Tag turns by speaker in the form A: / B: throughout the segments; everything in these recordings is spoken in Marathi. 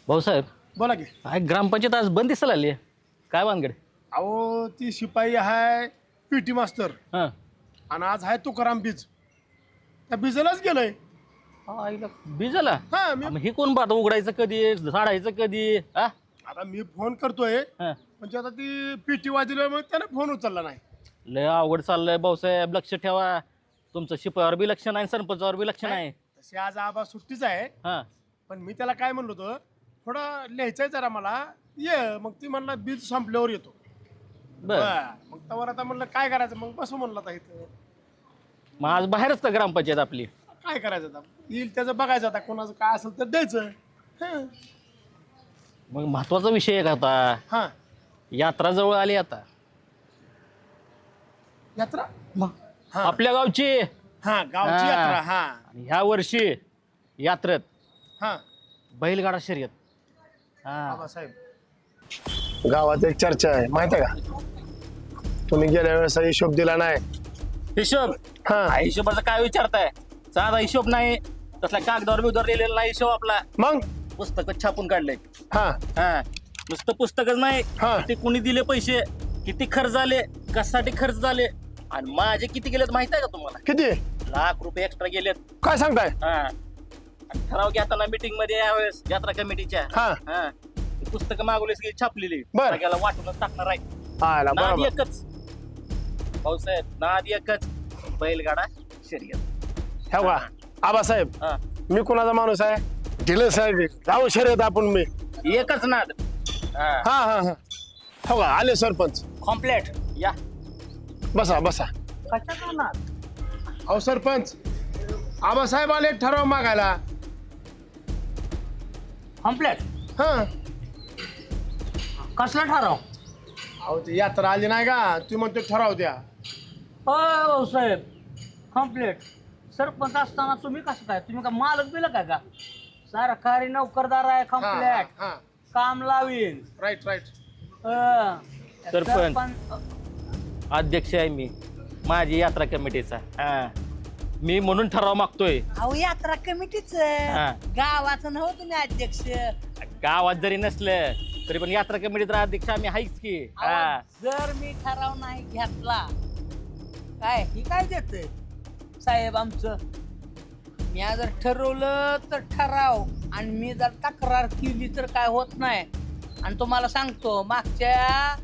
A: भाऊसाहेब
B: बोला की.
A: काय ग्रामपंचायत आज बंद दिसायला आली काय वानगड
B: अहो ती शिपाई आहे पीटी मास्तर
A: हां
B: आणि आज आहे तुकाराम बीज त्या बीजलाच गेलंय.
A: आईला बिजला
B: हा
A: मग हे कोण बात उघडायचं कधी झाडायचं कधी हा
B: आता मी फोन करतोय
A: हां.
B: म्हणजे आता ती पीटी वाजल्यामुळे त्याने फोन उचलला नाही.
A: लय अवघड चाललंय भाऊसाहेब लक्ष ठेवा तुमचं शिपायावर बी लक्ष नाही सरपंचावर बी लक्ष नाही
B: तशी आज आबा सुट्टीच आहे
A: हां
B: पण मी त्याला काय म्हणलो होतो थोडं लिहायचंय जरा मला ये मग ती म्हणला बीज संपल्यावर येतो.
A: बर
B: मग त्यावर आता म्हणलं काय करायचं मग बसू म्हणलं आता इथं
A: मग आज बाहेरच का ग्रामपंचायत आपली
B: काय करायचं आता येईल त्याचं बघायचं आता कोणाचं काय असेल तर द्यायचं. हं.
A: मग महत्वाचा विषय आहे का आता
B: हा
A: यात्रा जवळ आली आता
B: यात्रा हा.
A: आपल्या गावची
B: हा गावची
A: हा.
B: यात्रा हा
A: आणि ह्या वर्षी यात्रेत
B: हा
A: बैलगाडा शर्यत हा
B: बाबासाहेब गावात एक चर्चा आहे माहिती आहे का तुम्ही गेल्या वेळेस हिशोब दिला नाही.
A: हिशोब
B: हा
A: हिशोबाचा काय विचारताय साधा हिशोब नाही तसला कागदावर बिगदावर लिहिलेला नाही हिशोब आपला
B: मग
A: पुस्तक छापून काढलंय
B: हा
A: हा नुसतं पुस्तकच नाही
B: हा.
A: ते कुणी दिले पैसे किती खर्च झाले कशासाठी खर्च झाले आणि माझे किती गेलेत माहित आहे का तुम्हाला
B: किती
A: लाख रुपये एक्स्ट्रा गेलेत
B: काय सांगताय.
A: हा आणि ठराव घेताना मीटिंग मध्ये यावेळेस यात्रा कमिटीच्या
B: हा
A: हा पुस्तकं मागवली सगळी छापलेली
B: बर.
A: सगळ्याला वाटूनच टाकणार आहे
B: आला
A: नाद
B: बरोबर
A: एकच भाऊसाहेब नाद एकच बैलगाडा शर्यत
B: हे बघा आबासाहेब
A: हा
B: मी कुणाचा माणूस आहे दिलं साहेब जाऊ शर्यत आपण मी
A: एकच नाद
B: हा हा हा हो का आले सरपंच
A: कॉम्प्लेट या
B: बसा बसा.
A: कशाचा नाद
B: अहो सरपंच आबासाहेब आले ठराव मागायला.
A: कॉम्प्लेट
B: हा
A: कसला ठराव
B: अहो ती यात्रा आली नाही का ती म्हणते ठराव द्या.
C: हो भाऊसाहेब कम्प्लीट सरपंच असताना तुम्ही कसं काय तुम्ही का मालक बिलक आहे का सरकारी नोकरदार आहे कम्प्लीट
B: हा
C: काम लावीन
B: राईट राईट.
A: सरपंच. अध्यक्ष आहे मी माझी यात्रा कमिटीचा हा मी म्हणून ठराव मागतोय
D: अहो यात्रा कमिटीच
A: हा.
D: गावाचं नव्ह तुम्ही अध्यक्ष.
A: गावात जरी नसलं तरी पण यात्रा कमिटीचा अध्यक्ष आम्ही आहेच की हा
D: अहो, जर मी ठराव नाही घेतला काय ही काय देत साहेब आमचं मी जर ठरवलं तर ठराव आणि मी जर तक्रार केली तर काय होत नाही. आणि तुम्हाला सांगतो मागच्या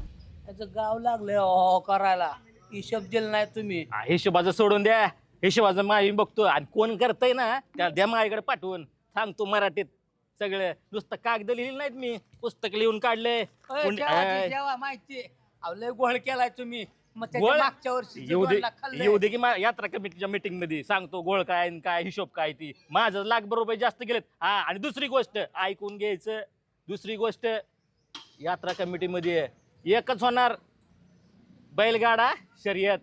D: त्याचं गाव लागलंय हो करायला हिशोब दिला नाही तुम्ही.
A: हिशोबाचं सोडून द्या हिशोबाचं माझी बघतो आणि कोण करतय ना त्या द्या माझ्याकडे पाठवून सांगतो मराठीत सगळं नुसतं कागद लिहिली नाहीत मी पुस्तक लिहून काढले
D: जेव्हा माहिती अहो, लय गोळ केलाय तुम्ही मग त्याच्या
A: गोळ?
D: मागच्या वर्षी
A: येऊ दे की यात्रा कमिटीच्या मीटिंग मध्ये सांगतो गोळ काय आणि काय हिशोब काय ती माझं लाख रुपये जास्त गेलेत हा आणि दुसरी गोष्ट ऐकून घ्यायचं दुसरी गोष्ट यात्रा कमिटीमध्ये एकच होणार बैलगाडा शर्यत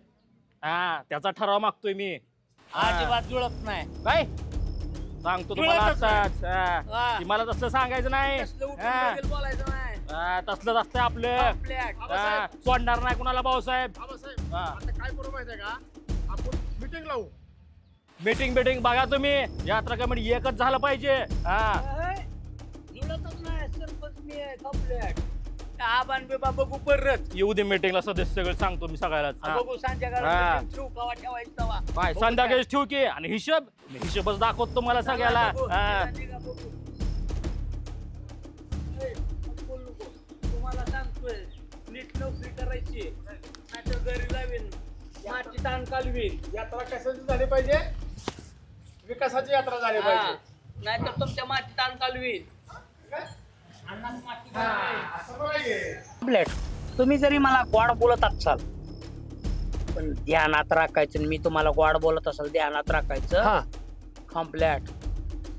A: हा त्याचा ठराव मागतोय मी
D: अजिबात जुळत नाही.
A: काय सांगतो तुम्हाला
D: जुळतच नाही.
A: आताच
D: हा.
A: की मला तसलं सांगायचं नाही
D: तसलं उठून
A: हा.
D: बघेल बोलायचं नाही.
A: तसलंच असतं आपलं
D: Complete.
A: हा, सोडणार नाही कुणाला भाऊसाहेब
B: आबासाहेब
A: हा.
B: आता काय करू माहितीये का आपण मीटिंग लावू.
A: मीटिंग बघा तुम्ही यात्रा कमिटी एकच झालं पाहिजे हा
D: अहं, जुळतच नाही सरपंच मी आहे complete. आबान बिबा बघू परत
A: येऊ दे मीटिंगला सदस्य सगळं सांगतो मी सगळ्यालाच हा.
D: बघू
A: हा.
D: संध्याकाळी ठेवू कवा ठेवायचं तेव्हा.
A: काय
D: बघू
A: संध्याकाळी ठेवू की आणि हिशोबच दाखवतो तुम्हाला
D: काय.
A: सगळ्याला
D: बघू,
A: हा.
D: निघा बघू. ए, बोलू नको. तुम्हाला सांगतोय नीट नोकरी करायची नाहीतर घरी लावीन माती ताण कालवीन.
B: यात्रा कशाची झाली पाहिजे विकासाची यात्रा झाली पाहिजे.
D: नाहीतर तुमच्या माती ताण कालवीन.
B: असं बघायचे.
C: कम्प्लीट तुम्ही जरी मला गोड बोलत असाल पण ध्यानात राखायचं आणि मी तुम्हाला गोड बोलत असाल ध्यानात राखायचं
B: हा
C: कम्प्लीट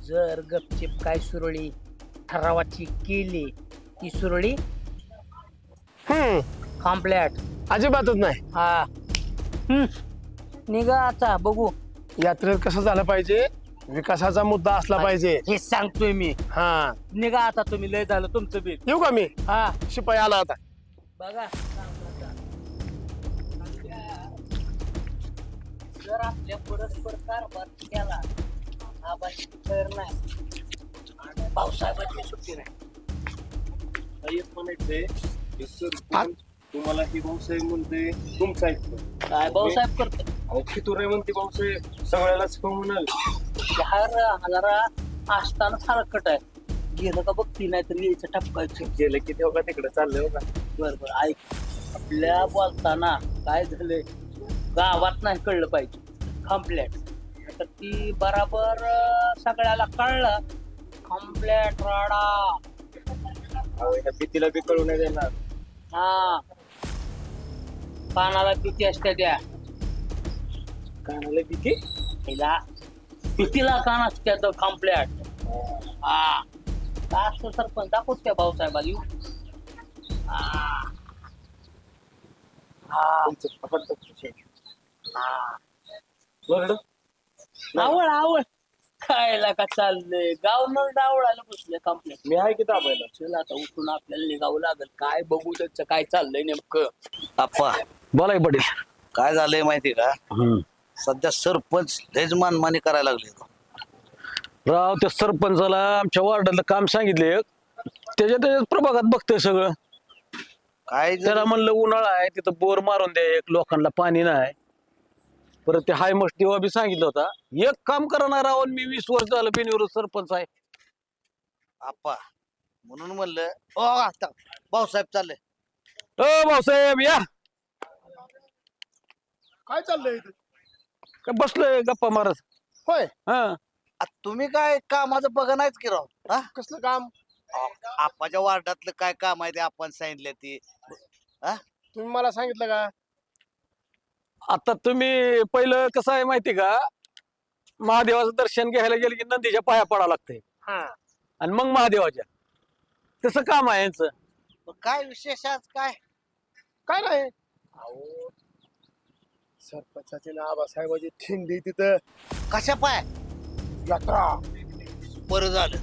C: जर गपचिप काय सुरळी ठरावाची केली ती सुरळी कम्प्लीट
B: अजिबातच नाही.
C: हा निघा आता बघू
B: यात्रेत कसं झालं पाहिजे विकासाचा मुद्दा असला पाहिजे.
C: हे सांगतोय मी
B: हा
C: निघा आता तुम्ही लय झालं तुमचं बिल
B: येऊ का मी
C: हा
B: शिपाई आला आता.
D: बघा सांगतो आता. जर आपल्या परस्पर कारभार केला आबाची खैर नाही आणि भाऊसाहेबाची सुट्टी नाही
E: मला एक म्हणायचंय हे सरपंच तुम्हाला ही भाऊसाहेब म्हणते तुमचं ऐकतो
C: काय भाऊसाहेब करतो
E: अहो फितुरे म्हणते भाऊसाहेब सगळ्यालाच खाऊ म्हणाल
C: जरा असताना सारखट आहे गेलं का बघती नाही तर यायचं टपकायचं
E: गेलं की तेव्हा तिकडे चाललंय हो का
C: बरं बरं ऐक आपल्या बोलताना काय झालंय गावात नाही कळलं पाहिजे कम्प्लेट तर ती बराबर सगळ्याला कळलं कम्प्लेट राडा
E: अहो ह्या भीतीला बी कळू नाही देणार
C: हा कानाला किती असते त्या
E: कानाला भीती
C: तिला भीतीला कान असते तर कम्प्लेट हा काय असतं सरपंच दाखवत त्या भाऊसाहेबाला येऊ हा हा
E: तुमचं पकडतं बरं
C: आवड आवड खायला का चाललंय गाव न डावळायला बसले कम्प्लेट
E: मी आहे की दाबायला
C: चल आता उठून आपल्याला निघावं लागेल काय बघू त्याचं काय चाललंय नेमकं
F: आप्पा
G: बोलाय पडेल
F: काय झालंय माहिती का सध्या सरपंच लयच मानमानी करायला लागले
G: राव त्या सरपंचाला आमच्या वार्डातलं काम सांगितले त्याच्या प्रभागात बघतोय सगळं
F: काय
G: त्याला म्हणलं उन्हाळा आहे तिथं बोर मारून द्या एक लोकांना पाणी नाही परत ते हाय मस्ट तेव्हा बी सांगितलं होता एक काम करणार राव मी 20 वर्ष झालं बिनविरोध सरपंच आहे
F: आप्पा म्हणून म्हणलं ओ आता भाऊसाहेब चालले
G: भाऊसाहेब या
B: काय चाललंय इथं?
G: काय बसलोय गप्पा मारत
B: होय
G: हा
F: तुम्ही काय कामाचं बघा नाहीच की राव हा?
B: कसलं काम
F: आप्पाच्या वार्डातलं काय काम आहे ते आपण सांगितलं ते
B: तुम्ही मला सांगितलं का
G: आता तुम्ही पहिलं कसं आहे माहिती का महादेवाचं दर्शन घ्यायला गेलं की नंदीच्या पाया पडावं लागतंय
B: हा
G: आणि मग महादेवाच्या तसं काम आहे यांचं
F: काय विशेष आज काय
B: काय नाही अहो सरपंचाची ना आबासाहेबाची ठिंडी तिथं
F: कशा पाय
B: यात्रा
F: बरं झालं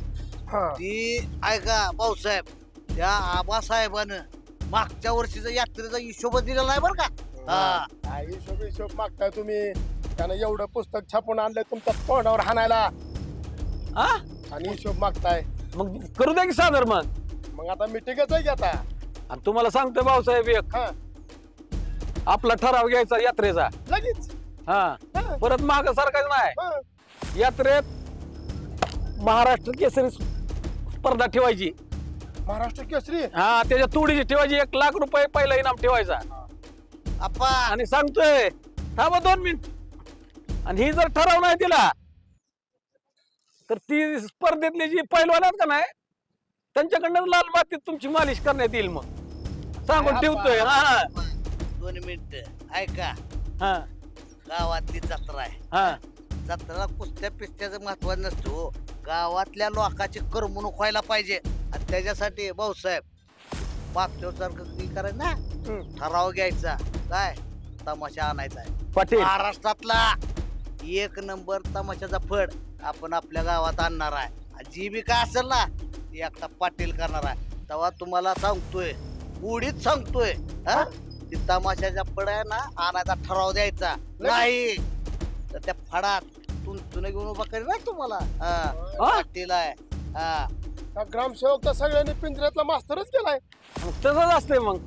B: हा
F: ती ऐका भाऊसाहेब त्या आबासाहेबानं मागच्या वर्षीचा यात्रेचा हिशोब दिलेला नाही बरं का हा
B: काय हिशोब मागताय तुम्ही त्यानं एवढं पुस्तक छापून आणलंय तुमच्या तोंडावर हाणायला
G: हा
B: आणि हिशोब मागताय
G: मग करू द्या की सादर मग
B: आता मिटिंगच आहे की आता
G: आणि तुम्हाला सांगतोय भाऊसाहेब एक
B: हा
G: आपला ठराव घ्यायचा यात्रेचा
B: लगेच
G: हा
B: हा,
G: परत माग सारखाच नाही
B: हा.
G: यात्रेत महाराष्ट्र केसरी स्पर्धा ठेवायची
B: महाराष्ट्र केसरी
G: हा त्याच्या तोडीची ठेवायची 1 लाख रुपये पहिला इनाम ठेवायचा
F: आप्पा
G: आणि सांगतोय थांबा 2 मिनिट आणि ही जर ठराव नाही दिला तर ती स्पर्धेतली जी पैलवान आहेत का नाही त्यांच्याकडनं लाल मातीत तुमची मालिश करण्यात येईल मग सांगून ठेवतोय हा
F: 2 मिनिट ऐका
G: हा
F: गावातली जत्रा आहे
G: हा
F: जत्रेला कुस्त्या पिस्त्याचं महत्व नसतो गावातल्या लोकांची करमणूक व्हायला पाहिजे आणि त्याच्यासाठी भाऊसाहेब मागच्यासारखं करायचं ना ठराव घ्यायचा काय तमाशा आणायचा आहे
G: पाटील
F: महाराष्ट्रातला 1 नंबर तमाशाचा फड आपण आपल्या गावात आणणार आहे आणि जी बी काय असेल ना ती एकटा पाटील करणार आहे तेव्हा तुम्हाला सांगतोय उडीत सांगतोय हा ती तमाशाच्या फड आहे ना आणायचा ठराव द्यायचा नाही तर त्या फडात तुन घेऊन उभा करेल ना तुम्हाला हा पाटील आहे हा
B: हा ग्रामसेवक तर सगळ्यांनी पिंजऱ्यातला मास्तरच केलाय
G: मग तसंच असतंय मग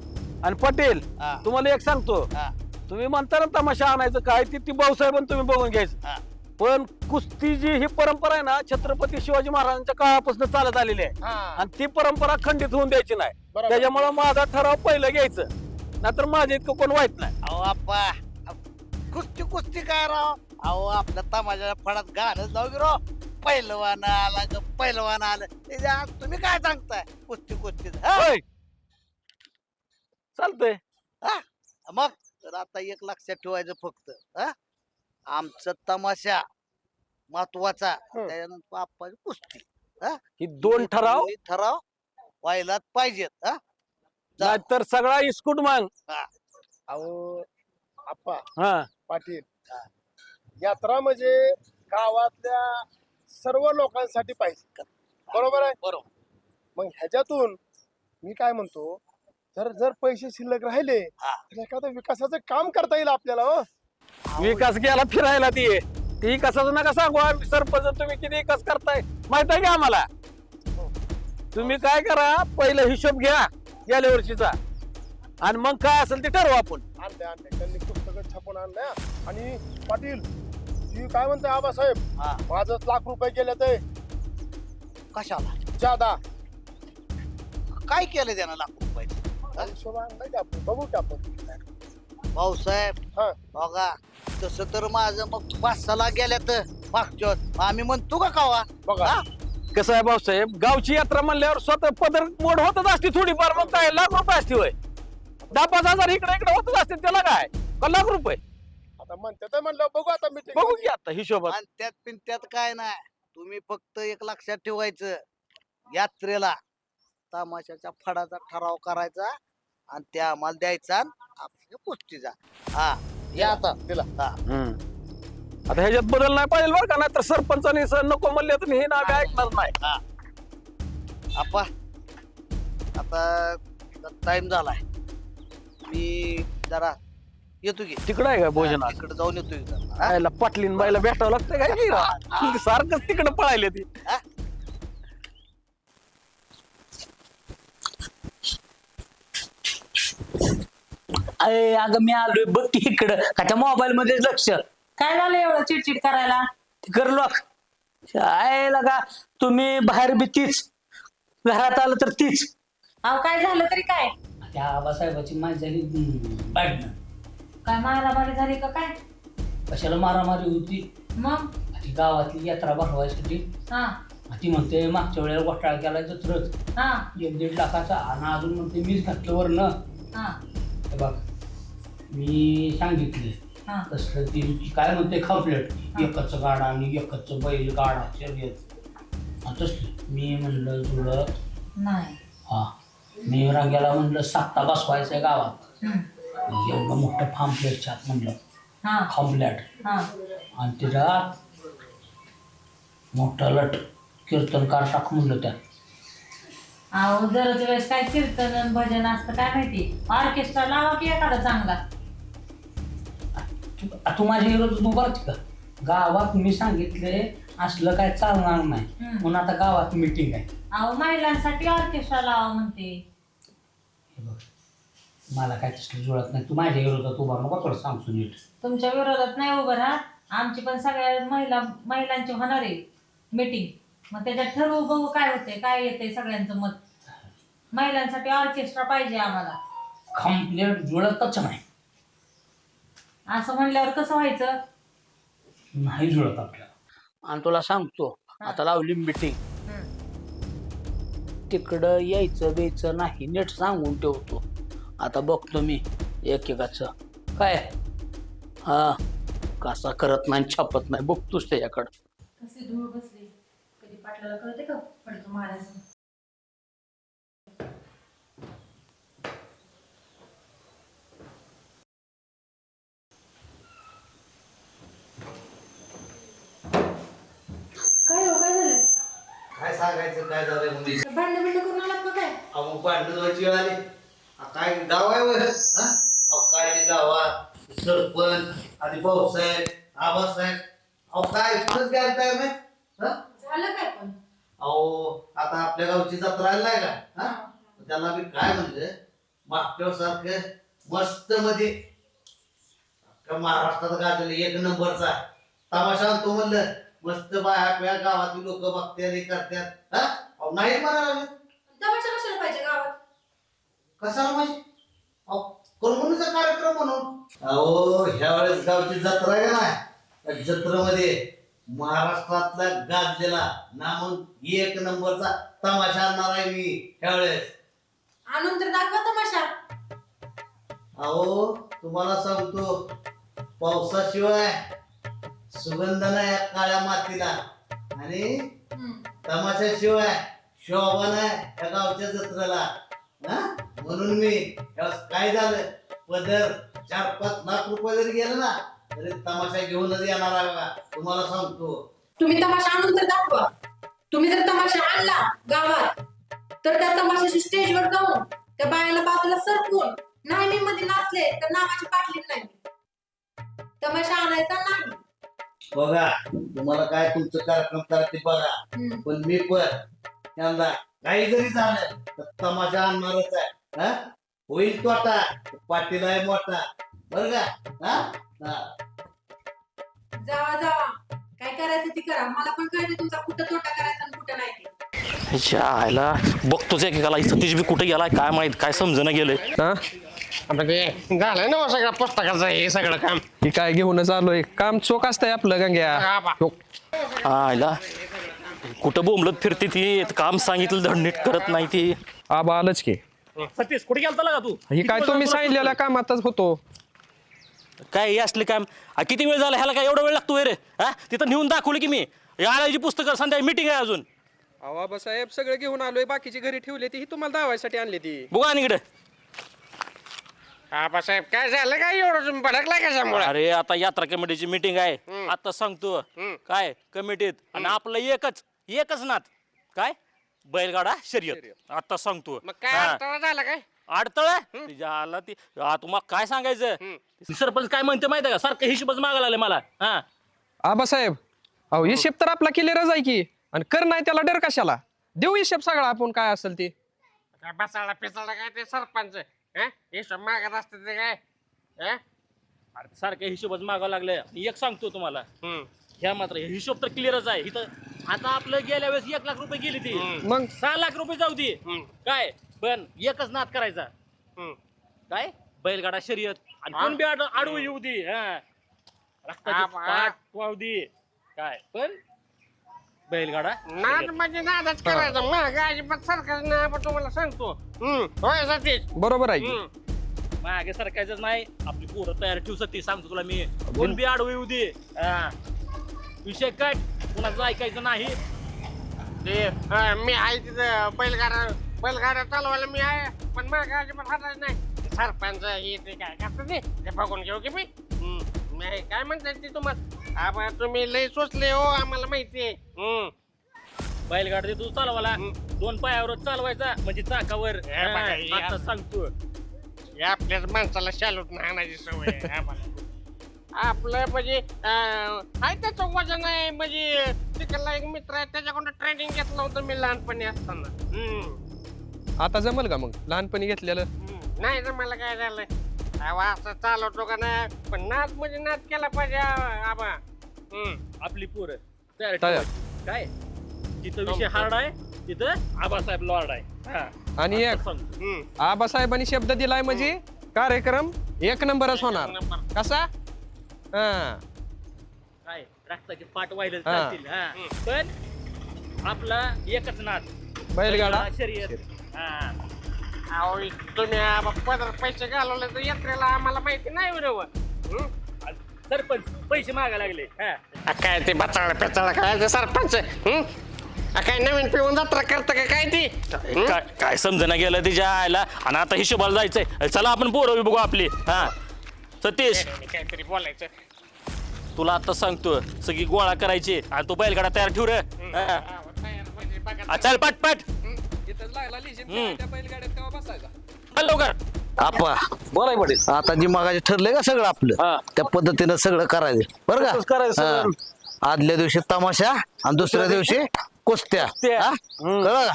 G: आणि पाटील
F: हा.
G: तुम्हाला एक सांगतो
F: हा.
G: तुम्ही म्हणता ना तमाशा आणायचं काय ती भाऊसाहेबांनी तुम्ही बघून घ्यायचं
F: हा.
G: पण कुस्तीची ही परंपरा आहे ना छत्रपती शिवाजी महाराजांच्या काळापासून चालत आलेली आहे
B: हा
G: आणि ती परंपरा खंडित होऊन द्यायची नाही
B: बरोबर.
G: त्याच्यामुळे माझा ठराव पहिलं घ्यायचं नाहीतर माझ्या इतकं कोण वाईट नाही
F: अहो आप्पा कुस्ती काय राव अहो आपल्या तमाशाच्या फडात गाणं जाऊ की राव पहिलवान आला ग पहिलवान आलं त्याच्या तुम्ही काय सांगताय कुस्ती
G: होय चालतंय
F: मग तर आता एक लक्षात ठेवायचं फक्त हा आमचं तमाशा महत्वाचा त्याच्यानंतर आप्पाची कुस्ती
G: ही 2 ठराव
F: दोन्ही ठराव व्हायलाच पाहिजेत हा
G: नाहीतर सगळा इस्कूट मग
B: अहो आप्पा
G: हा
B: पाटील यात्रा म्हणजे गावातल्या सर्व लोकांसाठी पाहिजे बरोबर आहे
F: बरोबर
B: मग ह्याच्यातून मी काय म्हणतो जर पैसे शिल्लक राहिले
F: हा.
B: तर एखादं विकासाचं काम करता येईल आपल्याला हो
G: विकास गेला फिरायला ती कसाच नका सांगू आम्ही सरपंच तुम्ही किती विकास करताय माहित आहे का आम्हाला तुम्ही काय करा, पहिला हिशोब घ्या गेल्या वर्षीचा, आणि मग काय असेल ते ठरवू आपण.
B: आणले त्यांनी पुस्तकं छापून आणल्या. आणि पाटील ती काय म्हणते आबासाहेब,
F: हा.
B: माझं ₹1,00,000 गेले ते
F: कशाला
B: जादा.
F: काय केलं त्यानं ₹1,00,000?
B: हिशोब आणलाय की आपण, बघू की आपण.
F: भाऊसाहेब
B: हा.
F: बघा, तसं तर माझं मग 5-6 गेल्या तर मागच्या आम्ही म्हणतो का कावा
B: बघा
F: हा?
G: कसं आहे भाऊसाहेब, गावची यात्रा म्हणल्यावर स्वतः पदर मोड होतच असते थोडीफार, मग काय ₹1,00,000 असते होय. 10-5 हजार इकडे इकडे होतच असते, त्याला काय का ₹1,00,000?
B: आता म्हणते तर म्हणलं बघू आता मीटिंग.
G: बघू की आता हिशोबात.
F: आणि त्यात पिंत्यात काय नाही, तुम्ही फक्त एक लक्षात ठेवायचं, यात्रेला तमाशाच्या फडाचा ठराव करायचा आणि ते आम्हाला द्यायचा आणि आपल्या कुस्तीचा. हा या आता
B: दिला.
G: आता ह्याच्यात बदल नाही पाहिजे बरं का, नाही तर सरपंचाने नको म्हणले तर हे नाव ऐकणार नाही.
F: आपा आता टाइम झालाय, मी जरा येतो की
G: तिकडं आहे का भोजन?
F: तिकडे जाऊन येतो की जरा. हा?
G: आयला पाटलीन बाईला भेटावं लागतं काय की सारखंच तिकडं पळायले ती.
C: अरे अगं मी आलोय बघ की इकडं का त्या मोबाईल मध्ये लक्ष.
D: काय झालं एवढं चिडचिड करायला?
C: कर लॉक. काय लगा तुम्ही बाहेर बी तीच, घरात आलं तर तीच.
D: अहो काय झालं तरी काय?
C: त्या आबासाहेबाची माझी झाली पाडणं.
D: काय मारामारी झाली का काय?
C: कशाला मारामारी होती?
D: मग
C: ती गावातली यात्रा भरवायसाठी
D: हा
C: ती म्हणते मागच्या वेळेला घोटाळा केला जत्रच
D: हा
C: 1-1.5 लाखाचा, आणि अजून म्हणते मीच घातलं वरनं.
D: हा
C: हे बघ मी सांगितले
D: हा
C: तसलं ती काय म्हणते खापलेट, एकच गाडा आणि एकच बैल गाडा शर्यत. तसलं मी म्हणलं जुळत
D: नाही.
C: हा, मी रांग्याला म्हणलं सत्ता बसवायचंय गावात, एवढं मोठं फार्मप्लेटच्या आत म्हणलं
D: हा
C: खांबलेट,
D: हा
C: आणि त्याच्यात मोठं लट कीर्तनकार टाक म्हणलं त्यात.
D: अहो दरच वेळेस काय कीर्तन आणि भजन असतं काय माहिती, ऑर्केस्ट्रा लावा की एखादा चांगला.
C: तू माझ्या विरोधात उभा राहते का? गावात मी सांगितले असलं काय चालणार नाही, म्हणून आता गावात मीटिंग आहे.
D: अहो महिलांसाठी ऑर्केस्ट्रा लावा म्हणते.
C: हे बघ मला काय तसलं जुळत नाही, तू माझ्या विरोधात उभा नको, थोडं सांगतो नीट.
D: तुमच्या विरोधात नाही उभं राहत, आमची पण सगळ्या महिलांची होणार आहे मीटिंग. मग त्याच्यात ठरवू बघू काय होते, काय येते सगळ्यांचं मत. महिलांसाठी ऑर्केस्ट्रा पाहिजे आम्हाला.
C: कंप्लेंट जुळतच नाही.
D: असं म्हणल्यावर कसं व्हायचं?
C: नाही जुळत आपल्याला. आणि तुला सांगतो आता लावली मीटिंग, तिकडं यायचं द्यायचं नाही, नीट सांगून ठेवतो. आता बघतो मी एकेकाचं काय हा कसा करत नाही छापत नाही, बघतोच त्याच्याकडं.
D: कसली धूळ बसली, कधी पाटलाला कळते का पडतो महाराज. काय हो, काय झालं?
F: काय सांगायचं काय झालंय मुली?
D: भांडण बिंड करून आलात का काय?
F: अहो भांडण व्हायची वेळ आली. काय गाव आहे वर हा? अहो काय ते गावात सरपंच आणि भाऊसाहेब आबासाहेब, अहो काय इथंच घ्यायला तयार नाही.
D: झालं काय पण?
F: अहो आता आपल्या गावची जत्रा आली नाही का हा? त्याला मी काय म्हणलं, मागच्या सारखं मस्त मध्ये अख्ख्या महाराष्ट्रात गाजलं 1 नंबरचा तमाशा आणतो म्हणलं. मस्त बाया गावातली लोक बघतात हे करतात. हा अहो नाही म्हणायला लागले.
D: तमाशा कशाला पाहिजे गावात?
F: कशाला माहिती, अहो करमणुकीचा कार्यक्रम म्हणून. अहो ह्या वेळेस गावची जत्रा आहे ना, त्या जत्रेमध्ये महाराष्ट्रातला गाजलेला नामून 1 नंबरचा तमाशा आणणार आहे मी ह्या वेळेस.
D: आणून तर दाखवा तमाशा.
F: अहो तुम्हाला सांगतो, पावसाशिवाय सुगंध नाही या काळ्या मातीला, आणि तमाशाशिवाय शोभा नाही या गावच्या जत्रेला. हा म्हणून मी काय झालं, पदर 4-5 लाख रुपये जरी गेलं ना तरी तमाशा घेऊनच येणार आहे बघा, तुम्हाला सांगतो.
H: तुम्ही तमाशा आणून तर दाखवा. तुम्ही जर तमाशा आणला गावात तर त्या तमाशाच्या स्टेजवर जाऊन त्या बायाला बाजूला सरकवून नाही मी मध्ये नाचले तर नावाची पाटली नाही. तमाशा आणायचा नाही.
F: बघा तुम्हाला काय तुमचं कार्यक्रम करायचे बघा, पण मी पण यंदा काही जरी झालं तर तमाशा आणणारच आहे हा? होईल तोटा पाटील आहे मोठा बर का हा? हा.
H: जावा जावा काय करायचं ती करा मला पण कळतं तुमचा कुठं तोटा करायचा आणि कुठं नाही ते.
A: ह्याच्या आयला बघतोच एकेकाला सतीश बी कुठे गेलाय काय माहित काय समजणं गेलंय.
G: हा
B: आता ते झालंय ना सगळं पुस्तकाचं हे सगळं काम.
G: ही काय घेऊनच आलोय काम चोख असतंय आपलं गंग्या हो.
A: आयला कुठं बोंबलत फिरते ती काम सांगितलं धड नीट करत नाही ती.
G: आबा आलंच की
A: सतीश कुठे गेलता का तू?
G: ही काय तुम्ही सांगितलेल्या कामातच होतो.
A: काय हे असले काम किती वेळ झाला ह्याला काय एवढा वेळ लागतो रे हा तिथं नेऊन दाखवलं की मी आळायची पुस्तकं संध्याकाळी मीटिंग आहे अजून.
I: अहो आबासाहेब सगळं घेऊन आलोय बाकीची घरी ठेवली ती ही तुम्हाला दावायसाठी आणली ती.
A: बघा आणि इकडे.
B: आबासाहेब काय झालं काय एवढं तुम्ही भडकलाय कशामुळे?
A: अरे आता यात्रा कमिटीची मीटिंग आहे आता सांगतो काय कमिटीत आणि आपलं एकच नात काय बैलगाडा शर्यत आता सांगतो.
B: मग काय अडथळा झाला काय?
A: अडथळ तिच्या आला ती तुम्हाला काय सांगायचं सरपंच काय म्हणते माहिती का सारखं हिशोबच मागायला लागले मला. हा
G: आबासाहेब अहो हिशेब तर आपला क्लिअरच आहे की आणि कर नाही त्याला डर कशाला देऊ हिशेब सगळा आपण काय असेल ते.
B: काय बसायला पिसायला काय ते सरपंच हिशोब मागत असते ते काय
A: अरे सारखं हिशोबच मागावं लागलं. एक सांगतो तुम्हाला ह्या मात्र हिशोब तर क्लिअरच आहे इथं. आता आपलं गेल्या वेळेस 1 लाख रुपये गेली ती
G: मग
A: 6 लाख रुपये जाऊ दे काय पण एकच नाद करायचा काय बैलगाडा शर्यत आणि कोण बी आडवं येऊ दे रक्ताची पाठ वाहू दे काय पण बैलगाडा
B: नाद म्हणजे नादच करायचा मग अजिबात सरकार नाही आपण तुम्हाला सांगतो. होय सतीश
G: बरोबर आहे की.
A: मागे सरकायचं नाही आपली पोरं तयार ठेवू शकते सांगतो तुला मी कोण बी आडवं येऊ दे विषय कट कुणाचं ऐकायचं नाही.
B: ते मी आहे तिथं बैलगाड्या चालवायला मी आहे पण मग अजिबात हाताच नाही. सरपंच हे ते काय करतं ते बघून घेऊ की मी काय म्हणतात ते तुम्हाला आबा तुम्ही लय सोचले हो आम्हाला माहितीये.
A: बैलगाडा तू चालवायला 2 पायावर चालवायचा म्हणजे चाकावर आता सांगतो.
B: आपल्याच माणसाला शालूट आणायची सवय आहे आम्हाला. आपलं म्हणजे आहे त्याचं वजन आहे म्हणजे तिकडला एक मित्र आहे त्याच्याकडून ट्रेनिंग घेतलं होतं मी लहानपणी असताना.
G: आता जमल का मग लहानपणी घेतलेलं.
B: नाही ना मला काय झालंय असं चालवतो का नाही पण नाच म्हणजे नाच केला पाहिजे आबा.
A: आपली पोरं तयार
G: तयार.
A: ठेवायची. काय तिथं विषय हार्ड आहे तिथं आबासाहेब लॉर्ड आहे.
G: आणि एक
B: हम्म.
G: आबासाहेबांनी शब्द दिलाय म्हणजे कार्यक्रम 1 नंबरच होणार. कसा हा
A: काय रक्ताची पाठ व्हायला
G: हा.
A: चालतील पण आपला एकच नाद
G: बैलगाडा
A: शर्यत.
B: अहो तुम्ही आबा पदर पैसे घालवले तर यात्रेला आम्हाला माहिती नाही बरोबर.
A: सरपंच पैसे मागायला लागले
B: काय ते बचाळ पेचाळ काय ते सरपंच काय नवीन पिऊन जत्रा करत का काय ती
A: काय समजना गेलं तिच्या आयला आणि आता हिशोबाला जायचंय. चला आपण पोरं बघू आपली. हा सतीश
B: काहीतरी बोलायचं.
A: तुला आता सांगतो सगळी गोळा करायची आणि तो बैलगाडा तयार ठेव रे. चल पट
I: इथं लागला लिहिशील
A: हम्म.
I: त्या बैलगाड्यात केव्हा बसायचा.
A: चल लवकर.
F: आपा
A: बोलाय पडेल
F: आता जी मगाशी ठरलंय का सगळं आपलं
A: हा.
F: त्या पद्धतीनं सगळं करायचं बरं
A: तसंच करायचं
F: का
A: सगळं.
F: हा. आदल्या दिवशी तमाशा आणि दुसऱ्या दिवशी कुस्त्या हा? कळलं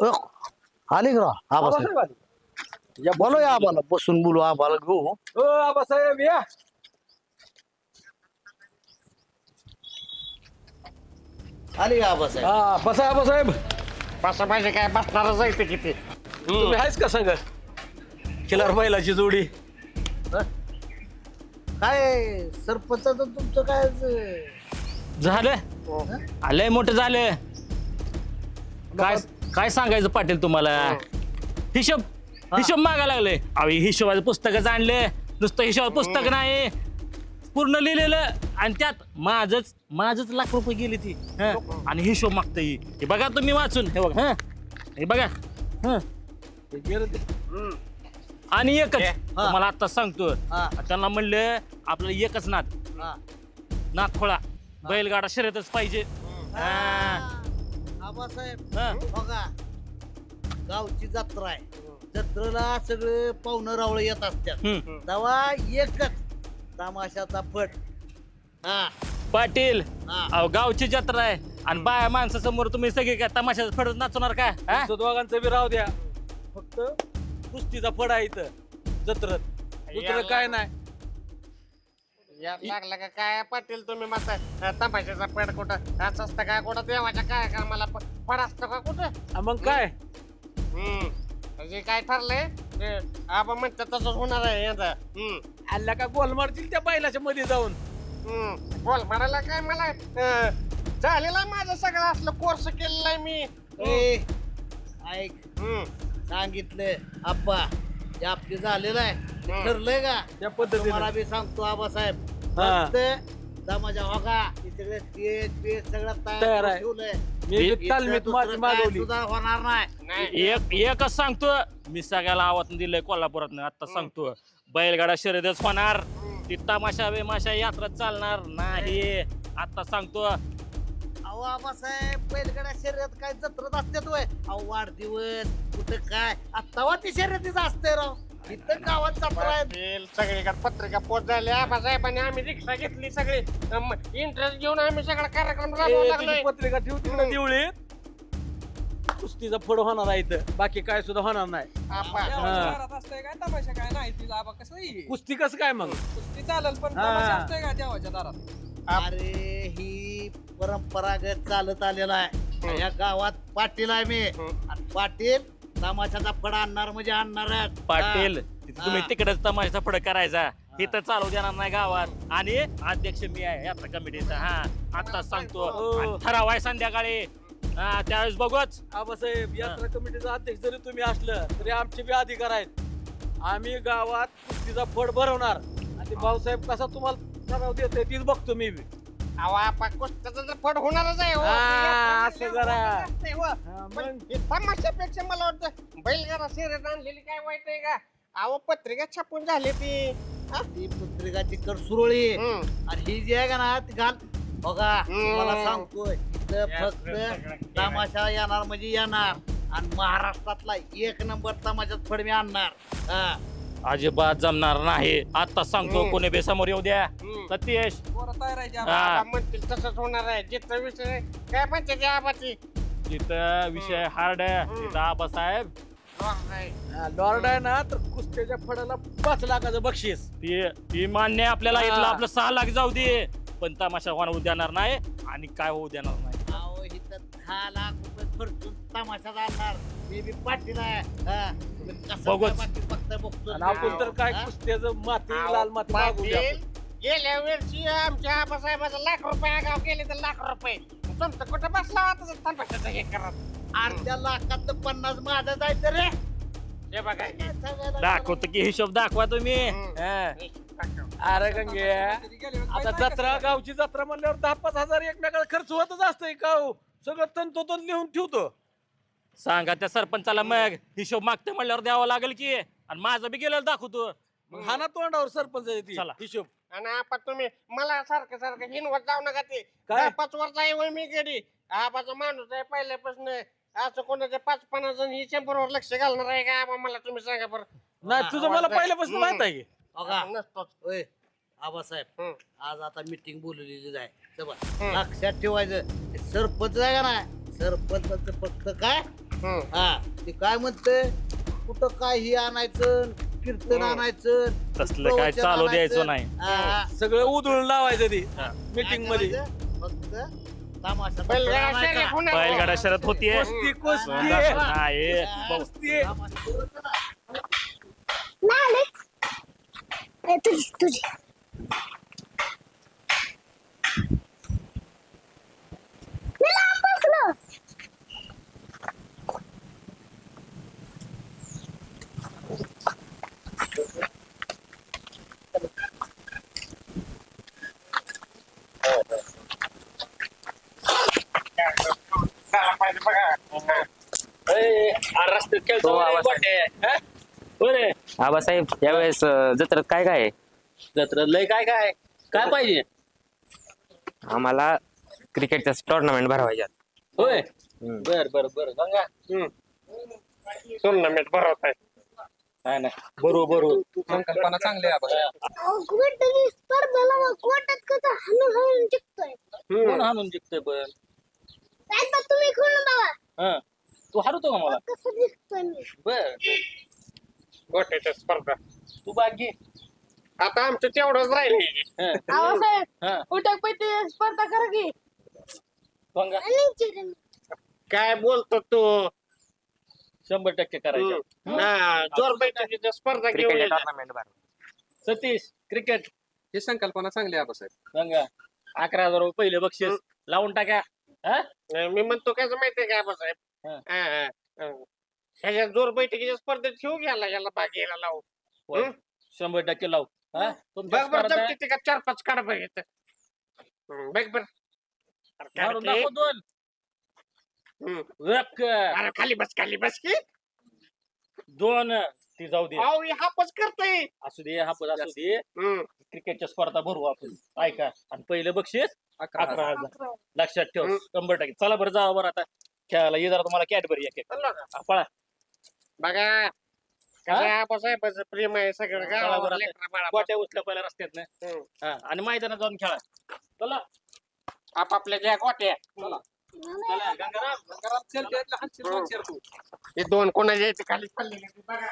F: का आली का आबा बोलो या आबाला बसून बोलू आबाला घेऊ.
G: ओ आबासाहेब या.
F: आली का आबासाहेब
G: हा बसा आबासाहेब.
B: बसा पाहिजे काय बसणारच आहे ते किती.
G: तुम्ही आहेच का संग
A: खिलार बैलाची जोडी.
F: काय सरपंचाचं तुमचं काय
A: झालं आलंय मोठं झालं. काय काय सांगायचं पाटील तुम्हाला हिशोब मागायला लागले. अहो हिशोबाचं पुस्तकच आणलं नुसतं हिशोबाचं पुस्तक नाही पूर्ण लिहिलेलं आणि त्यात माझच लाख रुपये गेली ती आणि हिशोब मागता हे बघा तुम्ही वाचून हे बघा हे बघा आणि एकच तुम्हाला आता सांगतो त्यांना म्हणलं आपलं एकच नाद खोळा बैलगाडा शर्यतच पाहिजे.
F: आबासाहेब
A: हा.
F: बघा गावची जत्रा आहे जत्रेला सगळे पाहुणं रावळ येत असतात तेव्हा एकच तमाशाचा फट हा
A: पाटील
F: हा.
A: अहो गावची जत्रा आहे आणि बाया माणसासमोर तुम्ही सगळे काय तमाशाचं फडच नाचवणार का हा?
G: तुमचं दोघांचं बी राहू द्या, फक्त कुस्तीचा फड आहे इथं जत्रत, दुसरं काय नाही.
B: या लागला का काय पाटील तुम्ही माता तमाशाचा पड कुठं असं असतं काय कुठं देवाच्या काय का मला पड असतो का कुठं
G: मग काय
B: जे काय ठरलंय ते आपण म्हणतात तसंच होणार आहे यंदा
G: आल्या का गोल मारतील त्या बैलाच्या मध्ये जाऊन.
B: बोल म्हणाला काय मला झालेला आहे माझं सगळं असलं कोर्स केलेला आहे मी
F: ए, ऐक सांगितलं आप्पा ते आपले झालेलं आहे ते ठरलंय का
G: त्या पद्धतीने
F: तुम्हाला बी सांगतो आबासाहेब
G: हा.
F: फक्त समाजा होगा हे सगळे स्टेज पेज सगळं
G: तयार
F: तयार
G: आहे.
F: ठेवलंय
G: मी बी
F: इथं
G: तालमीत
F: दुसरं
G: माझी
F: काय
G: मागवली.
F: सुद्धा होणार नाही
B: नाही
A: एकच सांगतो मी सगळ्याला आवाज दिलंय कोल्हापुरात आता सांगतो बैलगाडा शर्यतच होणार ती तमाशा बेमाशा यात्रा चालणार नाही आता सांगतो.
F: अहो आबासाहेब बैलगाड्या शर्यत काय जत्रत असतात वय अहो वाढदिवस कुठं काय आत्ता ती शर्यतीच असते राव इथं गावात जत्रा आहे
B: पाटील सगळीकडे पत्रिका पोच झाल्या आबासाहेबांनी आम्ही रिक्षा घेतली सगळी इंटरेस्ट घेऊन आम्ही सगळा कार्यक्रम राबवू
G: ए,
B: लागलोय
G: तुझी पत्रिका ठेव तिकडे देवळीत, कुस्तीचा फड होणार आहे इथं, बाकी काय सुद्धा होणार नाही.
B: आपा.
I: देवाच्या दारात असतंय काय तमाशा काय नाही तिला आबा कसं येईल?
G: कुस्ती कसं काय मग?
I: कुस्ती चालेल पण
G: हा.
I: तमाशा असतोय का देवाच्या दारात?
F: अरे ही परंपरागत चालत आलेला आहे या गावात पाटील आहे मी आणि पाटील तमाशाचा फड आणणार म्हणजे आणणार
A: पाटील तुम्ही
F: हा.
A: तिकडेच तमाशाचा फड करायचा इथं चालू देणार नाही गावात आणि अध्यक्ष मी आहे यात्रा कमिटीचा हा आता सांगतो आणि ठराव आहे संध्याकाळी हा त्यावेळेस बघूच.
G: आबासाहेब यात्रा कमिटीचा अध्यक्ष जरी तुम्ही असलं तरी आमचे बी अधिकार आहेत. आम्ही गावात कुस्तीचा फड भरवणार आणि ते भाऊसाहेब कसा तुम्हाला ठराव देते तीच बघतो मी बी.
B: अहो आपा कुस्त्याचं तर फड होणारच आहे हो.
G: हा, असं जरा.
B: असतंय हो.
G: हा,
B: पण
G: मग
B: हे तमाशापेक्षा मला वाटतं बैलगाडा शर्यत आणलेली काय वाईट आहे का अहो पत्रिका छापून झाली ती
F: ती पत्रिकाची कर सुरळी आणि ही जी आहे का ना ती घाल बघा तुम्हाला सांगतोय इथं फक्त तमाशा येणार म्हणजे येणार आणि महाराष्ट्रातला एक नंबर तमाशात फड मी आणणार हा.
A: अजिबात जमणार नाही आता सांगतो कोणी बेसमोर येऊ द्या. सतीश
I: पोरं तयार आहे
A: हा.
B: आबा म्हणतील तसंच होणार आहे जिथं विषय काय म्हणते ते आबाची
A: तिथं विषय हार्ड आहे तिथं आबासाहेब
G: लॉर्ड आहे ना तर कुस्त्याच्या फडाला 5 लाखाचं बक्षीस.
A: ती मान्य आहे आपल्याला
G: हा.
A: इथलं आपलं 6 लाख जाऊ दे पण तमाशा होऊ देणार नाही आणि काय होऊ देणार नाही.
F: अहो इथं 10 लाख रुपये खर्चून तमाशा आणणार मी बी पाटील आहे हा. तुम्ही कसं
A: बघूच.
F: काय बाकी फक्त बघतो
G: आणि आपण तर काय
F: हा?
G: कुस्त्याचं माती लाल माती मागू द्या.
B: पाटील गेल्या वर्षी आमच्या आबासाहेबाचा ₹1,00,000 आगाव केले तर ₹1,00,000 तुमचं कुठं बसला होता तमाशाचं हे करत
F: अर्ध्या लाखातलं 50 माझं जायचं रे
B: हे बघा हे.
A: दाखवतो की हिशोब दाखवा तुम्ही
B: हम्म.
A: हा.
G: अरे गंगे आता जत्रा गावची जत्रा म्हणल्यावर 10-5 हजार एकमेकाला खर्च होतच असतंय का हो? सगळं तंतोतंत लिहून ठेवतो.
A: सांगा त्या सरपंचाला मग हिशोब मागते म्हणल्यावर द्यावा लागेल की आणि माझं बी गेलेलं दाखवतो.
G: मग हा ना तोंडावर सरपंच
A: चला.
G: हिशोब
B: आणि आपण तुम्ही मला सारखं सारखं हिनवत जाऊ नका ते
G: काय?
B: 5 वर्ष आहे वय मी गडी आबाचा माणूस आहे पहिल्यापासून असं कोणाच्या 5-50 जण ही 100 वर लक्ष घालणार आहे का आबा मला तुम्ही सांगा बरं
G: नाही तुझं मला पहिल्यापासून माहित आहे की.
F: बघा
B: नसतोच
F: ओय आबासाहेब
B: हम्म.
F: आज आता मीटिंग बोलवलेली आहे तर बघ, लक्षात ठेवायचं ते सरपंच आहे का नाही सरपंचाचं फक्त काय हा ते काय म्हणते कुठं काय ही आणायचं कीर्तन आणायचं
A: तसलं काय
F: प्रवचन
A: चालू द्यायचं
F: आणायचं.
A: नाही.
F: हा.
G: सगळं उधळून लावायचं ती मीटिंग
F: काय
G: मध्ये.
F: करायचं? फक्त तमाशा
B: बैलगाडा
F: आणायचा.
B: शर्यत होणार.
A: बैलगाडा शर्यत होतीये
G: कुस्ती कुस्ती
A: नाही
G: कुस्ती.
B: झाला पाहिजे बघा
J: आबासाहेब यावेळेस जत्रेत काय काय आहे?
A: जत्रेत लय काय काय काय पाहिजे
J: आम्हाला क्रिकेटचा टुर्नामेंट भरवायच्यात.
A: होय बर बर बर गंगा
B: टुर्नामेंट भरवत आहे
A: नाही नाही बरोबर
I: संकल्पना चांगली आहे आबा.
A: कोण हाणून जिंकतोय पण
K: तुम्ही खेळून बघा
A: हा तू हरवतो का मला
K: कसं दिसतोय मी.
A: बर
B: गोट्याच्या स्पर्धा
A: तू बाग घे
B: आता आमचं तेवढंच राहिले
A: हा.
K: अहो साहेब
A: हा
K: उठक पैकी स्पर्धा करा की.
A: पंगा
K: आणि चिरण.
B: काय बोलतो तू
A: 100% करायचं
B: जोर बैठकीच्या स्पर्धा घेऊन
J: क्रिकेटचे
B: ये.
J: टुर्नामेंट भरवायचे.
A: सतीश क्रिकेट
I: ही संकल्पना चांगली आहे आबासाहेब.
A: सांगा 11,000 रुपये पहिले बक्षीस लावून टाका हा
B: मी म्हणतो काय माहितीये का साहेब
A: हा.
B: ह्याच्या जोर बैठकीच्या स्पर्धेत ठेवू घ्यायला याला बागेला लावू
A: होय. 100% लावू हा तुमच्या
B: बघ बरं
A: स्पर्धा
B: जमते का 4-5 काढ बघ इथं. बघ बर
A: मारून दाखव दोन एक,
B: अरे खाली बस की
A: दोन ती जाऊ दे
B: अहो हे हापच करतोय
A: असू दे हा असू दे क्रिकेटच्या स्पर्धा भरू आपण ऐका आणि पहिलं बक्षीस 11,000 लक्षात ठेव 100%. चला बरं जावा बरं आता खेळायला ये जरा तुम्हाला कॅडबरी एक पळा
B: बघा साहेब प्रेम आहे सगळं गावावर लेकरं बाळा.
A: गोट्या उचल्या पहिल्या रस्त्यात आणि मैदानात जाऊन खेळा चला
B: आपापल्या ज्या गोट्या
A: चला गंगाराम
B: हे दोन कोणाच्या इथे खाली पडलेले ते बघा.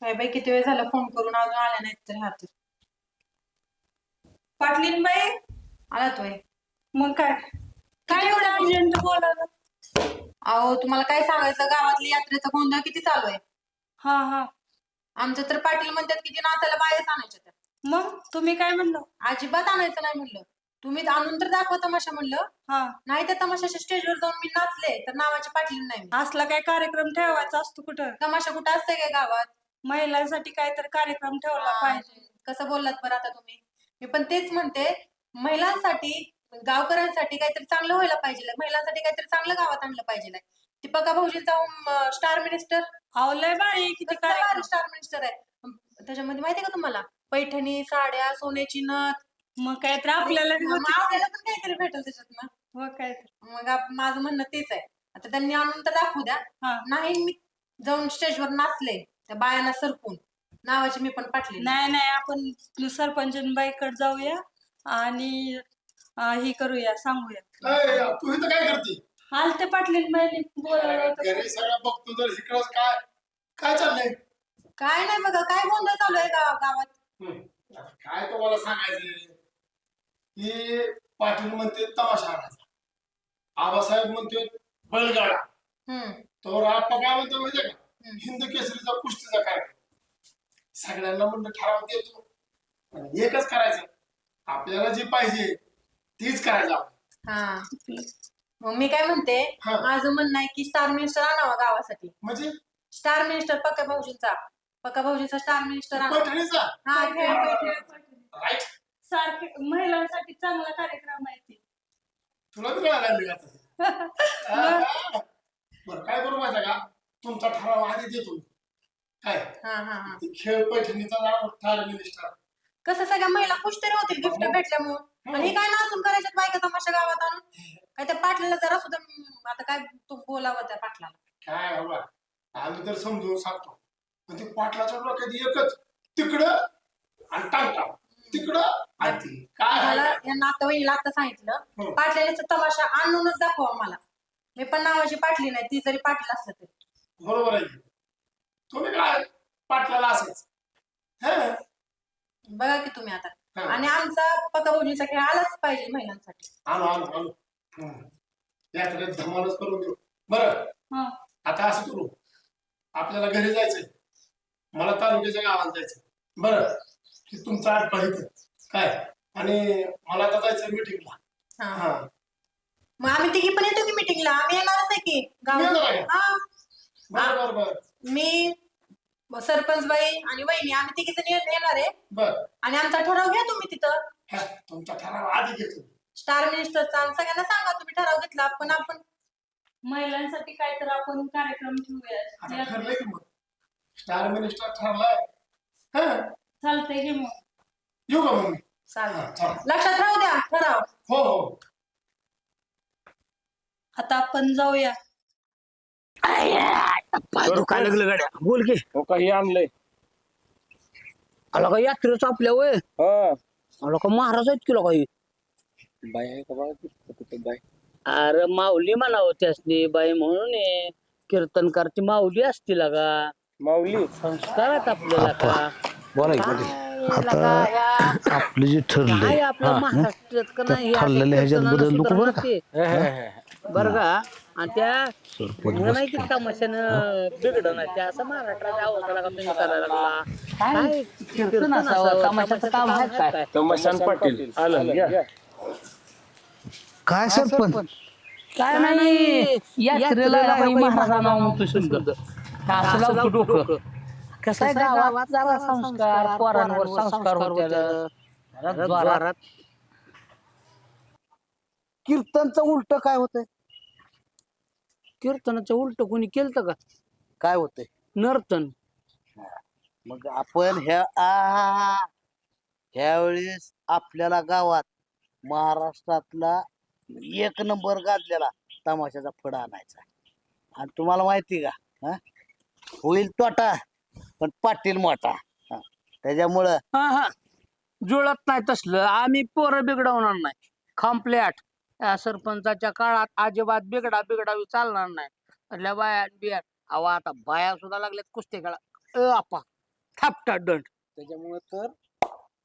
H: काय बाई किती वेळ झाला फोन करून अजून आल्या नाहीत तर हात पाटलीन बाई आला तोय मग काय काय एवढं अर्जंट बोलायला अहो तुम्हाला काय सांगायचं गावातली यात्रेचा गोंधळ किती चालू आहे हा हा आमचं तर पाटील म्हणतात किती नाचायला बायाच आणायच्या त्या मग तुम्ही काय म्हणलं अजिबात आणायचं नाही म्हणलं तुम्ही आणून तर दाखवा तमाशा म्हणलं हा नाही तर तमाशाच्या स्टेजवर जाऊन मी नाचले तर नावाची पाटलीन नाही असला काय कार्यक्रम ठेवायचा असतो कुठं तमाशा कुठं असते काय गावात महिलांसाठी काय तर कार्यक्रम ठेवला पाहिजे कसं बोललात बरं आता तुम्ही मी पण तेच म्हणते महिलांसाठी गावकऱ्यांसाठी काहीतरी चांगलं व्हायला पाहिजे महिलांसाठी काहीतरी चांगलं गावात आणलं पाहिजे दीपिका भाऊजींचा स्टार मिनिस्टर आवलंय बाई किती स्टार मिनिस्टर आहे त्याच्यामध्ये माहितीये का तुम्हाला पैठणी साड्या सोन्याची नथ मग काय तर आपल्याला पण काहीतरी भेटेल त्याच्यात मग काय मग माझं म्हणणं तेच आहे आता त्यांनी आणून तर दाखवू द्या नाही मी जाऊन स्टेजवर नाचले त्या बायांना सरकून नावाची मी पण पाटली
K: नाही नाही आपण सरपंचबाईकडे जाऊया आणि हे करूया सांगूया
E: तू इथं काय करते
K: आलते पाटलीन बाईने बोलावलं
E: घरी सगळं बघतो तर इकडं काय काय चाललंय
H: काय नाही बघा काय गोंधळ चालू आहे गावात
E: काय तुम्हाला सांगायचं की पाटील म्हणते तमाशा आणायचा आबासाहेब म्हणते बैलगाडा तर आपा काय म्हणतो माहितीये का हिंद केसरीचा कुस्तीचा कार्यक्रम सगळ्यांना म्हणलं ठराव देतो आणि एकच करायचं आपल्याला जे पाहिजे तीच करायचं
H: हा मग मी काय म्हणते माझं म्हणणं आहे की स्टार मिनिस्टर आणावा गावासाठी
E: म्हणजे
H: स्टार मिनिस्टर पक्का भाऊजींचा स्टार मिनिस्टर
E: पैठणीचा
H: हा
E: राईट
K: सारखे महिलांसाठी चांगला कार्यक्रम आहे ते
E: तुला बी कळायला लागली का बरं काय करू माहिती का तुमचा ठराव आधी देतो काय खेळ पैठणीचा स्टार मिनिस्टर
H: कसं सगळ्या महिला खुश तरी होतील गिफ्ट भेटल्यामुळे आणि काय नाचून करायच्यात बायका तमाशा गावात आणून काय त्या पाटलाला जरा सुद्धा आता काय तू बोलावं त्या पाटलाला
E: काय हवा आम्ही तर समजून सांगतो पण ते पाटलाच्या डोक्यात एकच तिकडं आणि टांगटा तिकडं आणि काय
H: मला यांना आता वहिनीला आता सांगितलं पाटलेल्याचा तमाशा आणूनच दाखवा मला मी पण नावाची पाटली नाही ती जरी पाटील असलं तरी
E: बरोबर आहे तुम्ही काय पाटलाला असायच
H: बघा की तुम्ही आता आणि आमचा पक्का भाऊजीचा खेळ आलाच पाहिजे महिलांसाठी
E: आणू आणू आणू यात्रेत धमालच करून देऊ बरं आता असं करू आपल्याला घरी जायचंय मला तालुक्याच्या गावाला जायचंय बरं की तुमचा आठ पाहिजे काय आणि मला आता जायचंय मिटिंगला हा
H: मग आम्ही तिघी पण येतो की मिटिंगला आम्ही येणारच आहे की
E: बरं बरं बरं
H: मी सरपंच बाई आणि वहिनी आम्ही तिघी जण येणार आहे
E: बरं
H: आणि आमचा ठराव घ्या तुम्ही तिथं
E: तुमचा ठराव आधी घेतो
H: स्टार मिनिस्टरचा सगळ्यांना सांगा तुम्ही ठराव घेतला आपण
K: महिलांसाठी काय तर आपण कार्यक्रम ठेवूया
E: ठरलंय की मग स्टार मिनिस्टर ठरलाय
K: चालतंय की मग
E: येऊ का मग
H: चालेल लक्षात राहू द्या ठराव
E: हो हो
K: आता आपण जाऊया
D: दुखायला लागलं गाड्या बोल की
G: हो काही आणलंय
D: आला का यात्रेचं आपल्या वय
G: हा
D: आला का महाराज आहेत की काही
G: बाय आहे का बाय कुठे बाय
C: अरे माऊली म्हणावं त्यासनी बाई म्हणून आहे. कीर्तनकारची माऊली असतील का
J: माऊली
C: संस्कारात आपल्याला का
G: बोला की
C: काय लगा ह्या
L: आपलं जे ठरलंय
C: काय आपल्या महाराष्ट्रात का नाही
L: त्या ठरलेल्या ह्याच्यात बदल नको बरं का?
C: बरं का आणि त्या हे नाही की तमाशानं बिघडणार त्या असं महाराष्ट्राच्या अवस्थेला का तुम्ही करायला लागला काय कीर्तन असावं तमाशाचं काम आहे काय
J: तमाशान पाटील आलं या.
L: काय सरपंच
C: काय नाही यात्रेला बाई महाराजांना म्हणतो सुंदर असं लावतो डोकं कसं आहे गावात जरा संस्कार पोरांवर संस्कार होत्याला जोरात
F: कीर्तनचं उलट काय होतंय?
C: कीर्तनाचं उलट कोणी केलं का
F: काय होतंय?
C: नर्तन
F: मग आपण ह्यावेळेस आपल्याला गावात महाराष्ट्रातला 1 नंबर गाजलेला तमाशाचा फड आणायचा आणि तुम्हाला माहिती का होईल तोटा पण पाटील मोठा त्याच्यामुळं
C: हा हा जुळत नाही तसलं आम्ही पोरं बिघडवणार नाही कम्प्लेट या सरपंचाच्या काळात अजिबात बिघडावी चालणार नाही म्हटल्या बाया बिया अहो आता बाया सुद्धा लागल्यात कुस्ती खेळा आपा थापटा दंड
G: त्याच्यामुळे तर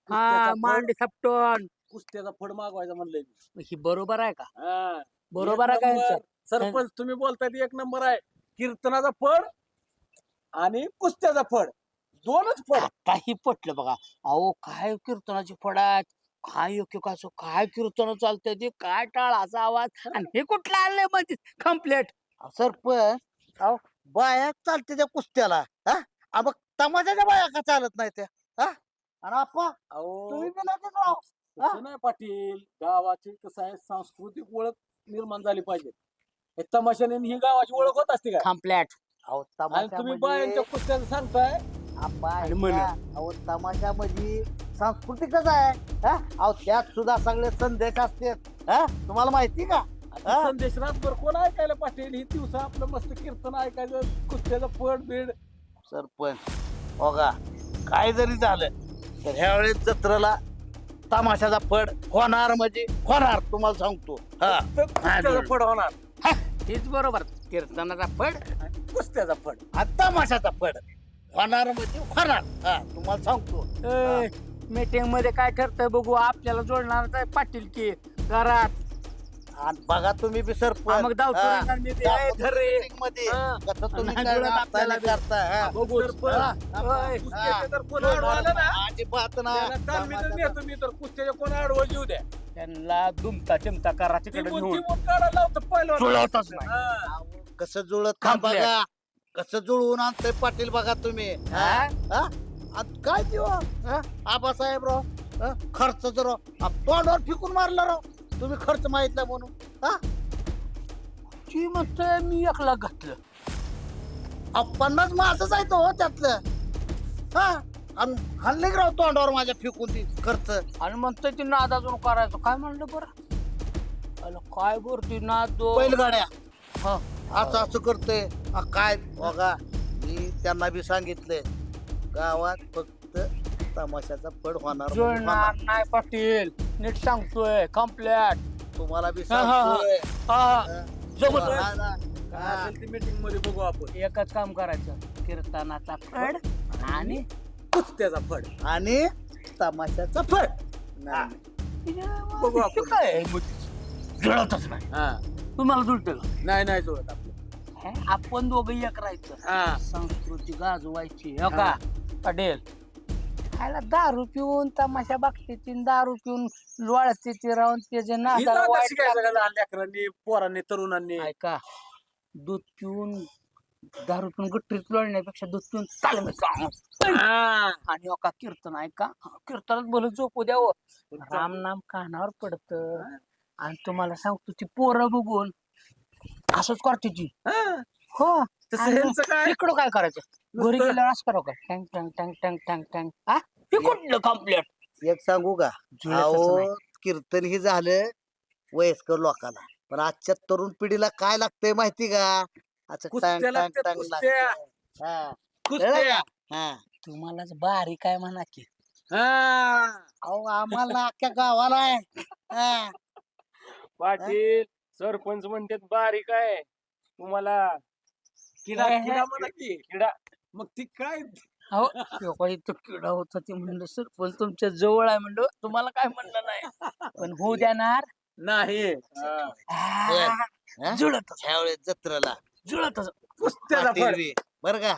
C: हा मांडी थापटून
G: कुस्त्याचा फड मागवायचा म्हणलंय मी.
C: ही बरोबर आहे का
G: हा.
C: बरोबर आहे
G: एक
C: का
G: नंबर.
C: यांचं?
G: सरपंच तुम्ही बोलताय 1 नंबर आहे. कीर्तनाचा फड आणि कुस्त्याचा फड 2च फड.
C: काही पटलं बघा अहो काय कीर्तनाची फडात काय योग्य काय कीर्तन चालतंय ते काय टाळाचा आवाज आणि हे कुठलं आणलंय म्हणजे कम्प्लेट
F: सरपंच अहो बाया चालते त्या कुस्त्याला मग तमाशाच्या बाया का चालत नाही त्या आणि आपा
G: अहो
F: तुम्ही बी नाही राव
G: तसं नाही पाटील गावाची कसं आहे सांस्कृतिक ओळख निर्माण झाली पाहिजे. हे तमाशाने ही गावाची ओळख होत असते का?
C: कम्प्लेट
F: अहो
G: आणि तुम्ही बायांच्या कुस्त्याचं सांगताय
F: अहो तमाशामध्ये सांस्कृतिकच आहे अहो त्यात सुद्धा सगळे संदेश असतात तुम्हाला माहिती का?
G: आता संदेश रातभर कोण ऐकायला पाटील ही दिवसा आपलं मस्त कीर्तन ऐकायचं कुस्त्याचं फड बीड.
F: सरपंच बघा काय जरी झालं तर ह्यावेळेस जत्रेला तमाशाचा फड होणार म्हणजे होणार तुम्हाला सांगतो
G: तर कुस्त्याचं फड होणार
C: हेच बरोबर कीर्तनाचा फड
G: कुस्त्याचा फड
F: आणि तमाशाचा फड होणार म्हणजे होणार तुम्हाला सांगतो
C: मीटिंग मध्ये काय ठरतंय बघू आपल्याला जोडणार पाटील की घरात
F: आणि बघा तुम्ही बी सरपंच
C: मग धावतो
F: हा.
C: रेंगाण मी बी,
F: त्या
C: ए, धर रे.
F: meeting मध्ये
C: हा.
F: कसं तुम्ही
C: नाही
F: काय
C: जुळत
F: आपल्याला
C: आपल्याला
F: करताय
C: बघू ओय.
G: कुस्त्याचे तर कोण आडवं आलं ना
F: अजिबात ना
G: त्याला तालमीतच नेतो मी तर कुस्त्याच्या कोण आडवं येऊ द्या.
C: त्यांना दुमता चिमता करा तिकडे
G: ती
C: नेऊन
G: काढायला लावतं पहिलं.
C: जुळवतच नाही.
G: हा.
F: कसं जुळत का
C: Complete.
F: बघा कसं जुळवून आणतंय पाटील बघा तुम्ही आणि काय देऊ आबासाहेब राव खर्च जर तोंडावर फिकून मारला राव तुम्ही खर्च माहितला म्हणून
C: ती म्हणतोय मी एकला घातलं
F: 50 माझंच आहे तो त्यातलं आणि हल्ले राव तोंडावर माझ्या फिकून ती खर्च
C: आणि म्हणतोय ती नाद अजून करायचं काय म्हणलं बरं अरे काय बरं ती नाद
F: बैलगाड्या
C: हा.
F: असं असं करतोय काय बघा मी त्यांना बी सांगितलंय गावात फक्त तमाशाचा फड होणार म्हणजे
C: जुळणार
F: होणार.
C: नाही पाटील नीट सांगतोय कम्प्लेट
F: तुम्हाला बी
C: हा, हा, हा.
F: सांगतोय
C: जमत
F: हा, ना.
G: काय असेल ती मीटिंग मध्ये बघू आपण.
C: एकच काम करायचं कीर्तनाचा फड आणि
G: कुस्त्याचा फड
F: आणि तमाशाचा फड नाही.
G: बघू आपण.
C: काय जुळतच नाही
G: हा.
C: तुम्हाला जुळतं का
G: नाही जुळत आपलं.
C: हे, आपण दोघं एक राहायचं
G: हा.
C: संस्कृती गाजवायची हो का पटेल खायला दारू पिऊन तमाशा बघते दारू पिऊन लोळते राहून त्याचे
G: ही
C: नादाला
G: नादात
C: वाईट
G: शिकायचं का
C: लागलं.
G: लहान लेकरांनी पोरांनी तरुणांनी.
C: ऐका दूध पिऊन दारू पिऊन गट्टीत लोळण्यापेक्षा दूध पिऊन चालू
G: हा.
C: आणि का कीर्तन ऐका कीर्तनात बोलत झोपू द्यावं राम नाम कानावर पडत आणि तुम्हाला सांगतो ती पोरं बघून असंच करते ती
G: हा.
C: हो
G: तसं
C: आणि
G: ह्यांचं काय
C: इकडं काय करायचं घरी
G: नुसतं-
C: गेल्यावर असं करावं का टँग टँग टँग टँग टँग टँग हा हे कुठलं कम्प्लेट
F: एक सांगू का अहो कीर्तन ही झालं वयस्कर लोकांना पण आजच्या तरुण पिढीला काय लागतंय माहिती का असं
G: कुस्त्या
F: टांग टांग
G: लागतात,
F: टांग
G: कुस्त्या.
F: लागतंय. हा.
G: कुस्त्या.
F: हा.
C: तुम्हालाच बारीक काय म्हणा की
G: हा.
F: अहो आम्हाला अख्ख्या गावाला आहे हा.
G: पाटील
J: सरपंच म्हणतात बारीक आहे तुम्हाला
G: किडा
D: हे-
G: किडा म्हणा की
J: किडा
G: मग ती काय
D: हो तेव्हा इथं किडा होता ते म्हणलं सरपंच तुमच्या जवळ आहे म्हणलं तुम्हाला काय म्हणलं नाही पण होऊ देणार
G: नाही
D: जुळत
F: ह्यावेळेस जत्रेला
D: जुळत
G: कुस्त्याचा
F: पाटील
G: फड
F: बी, बरं का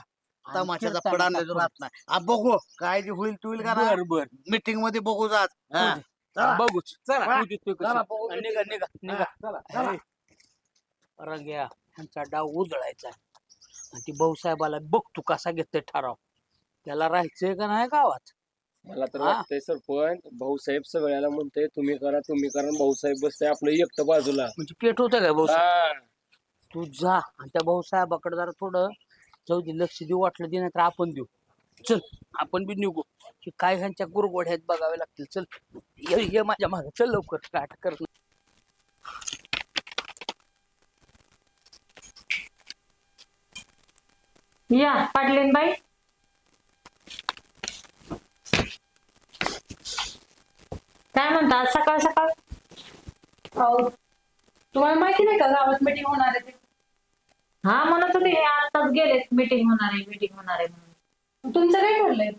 F: तमाशाचा
D: किरताना
F: फड आणल्याचं
D: फड.
F: राहत नाही बघू काय जे होईल ते होईल का
G: बर बर
F: मीटिंग मध्ये बघू जात हा.
G: बघूच चला
D: होऊ देतोय कसं. निघा निघा निघा रंग्या ह्यांचा डाव उजळायचा आणि ती भाऊसाहेबाला बघतो कसा घेतोय ठराव त्याला राहायचंय का नाही गावात
J: मला तर
D: हा.
J: वाटतंय सरपंच भाऊसाहेब सगळ्याला म्हणतोय तुम्ही करा भाऊसाहेब बसते आपलं एकटं बाजूला
D: म्हणजे पेट होतं काय भाऊसाहेब
J: हा.
D: तू जा आणि त्या भाऊसाहेबाकडे जरा थोडं जाऊ दे लक्ष देऊ वाटलं दे नाही तर आपण देऊ चल आपण बी निघू की काय ह्यांच्या गुरगोड्या आहेत बघावे लागतील चल ये माझ्या मागे चल लवकर स्टार्ट कर
K: या पाटलीन बाई काय म्हणता आज सकाळ सकाळ
H: अहो, तुम्हाला माहिती नाही का गावात मीटिंग होणार आहे ते?
K: हा म्हणत होते हे आताच गेलेत मीटिंग होणार आहे म्हणून
H: तुमचं काय ठरलंय?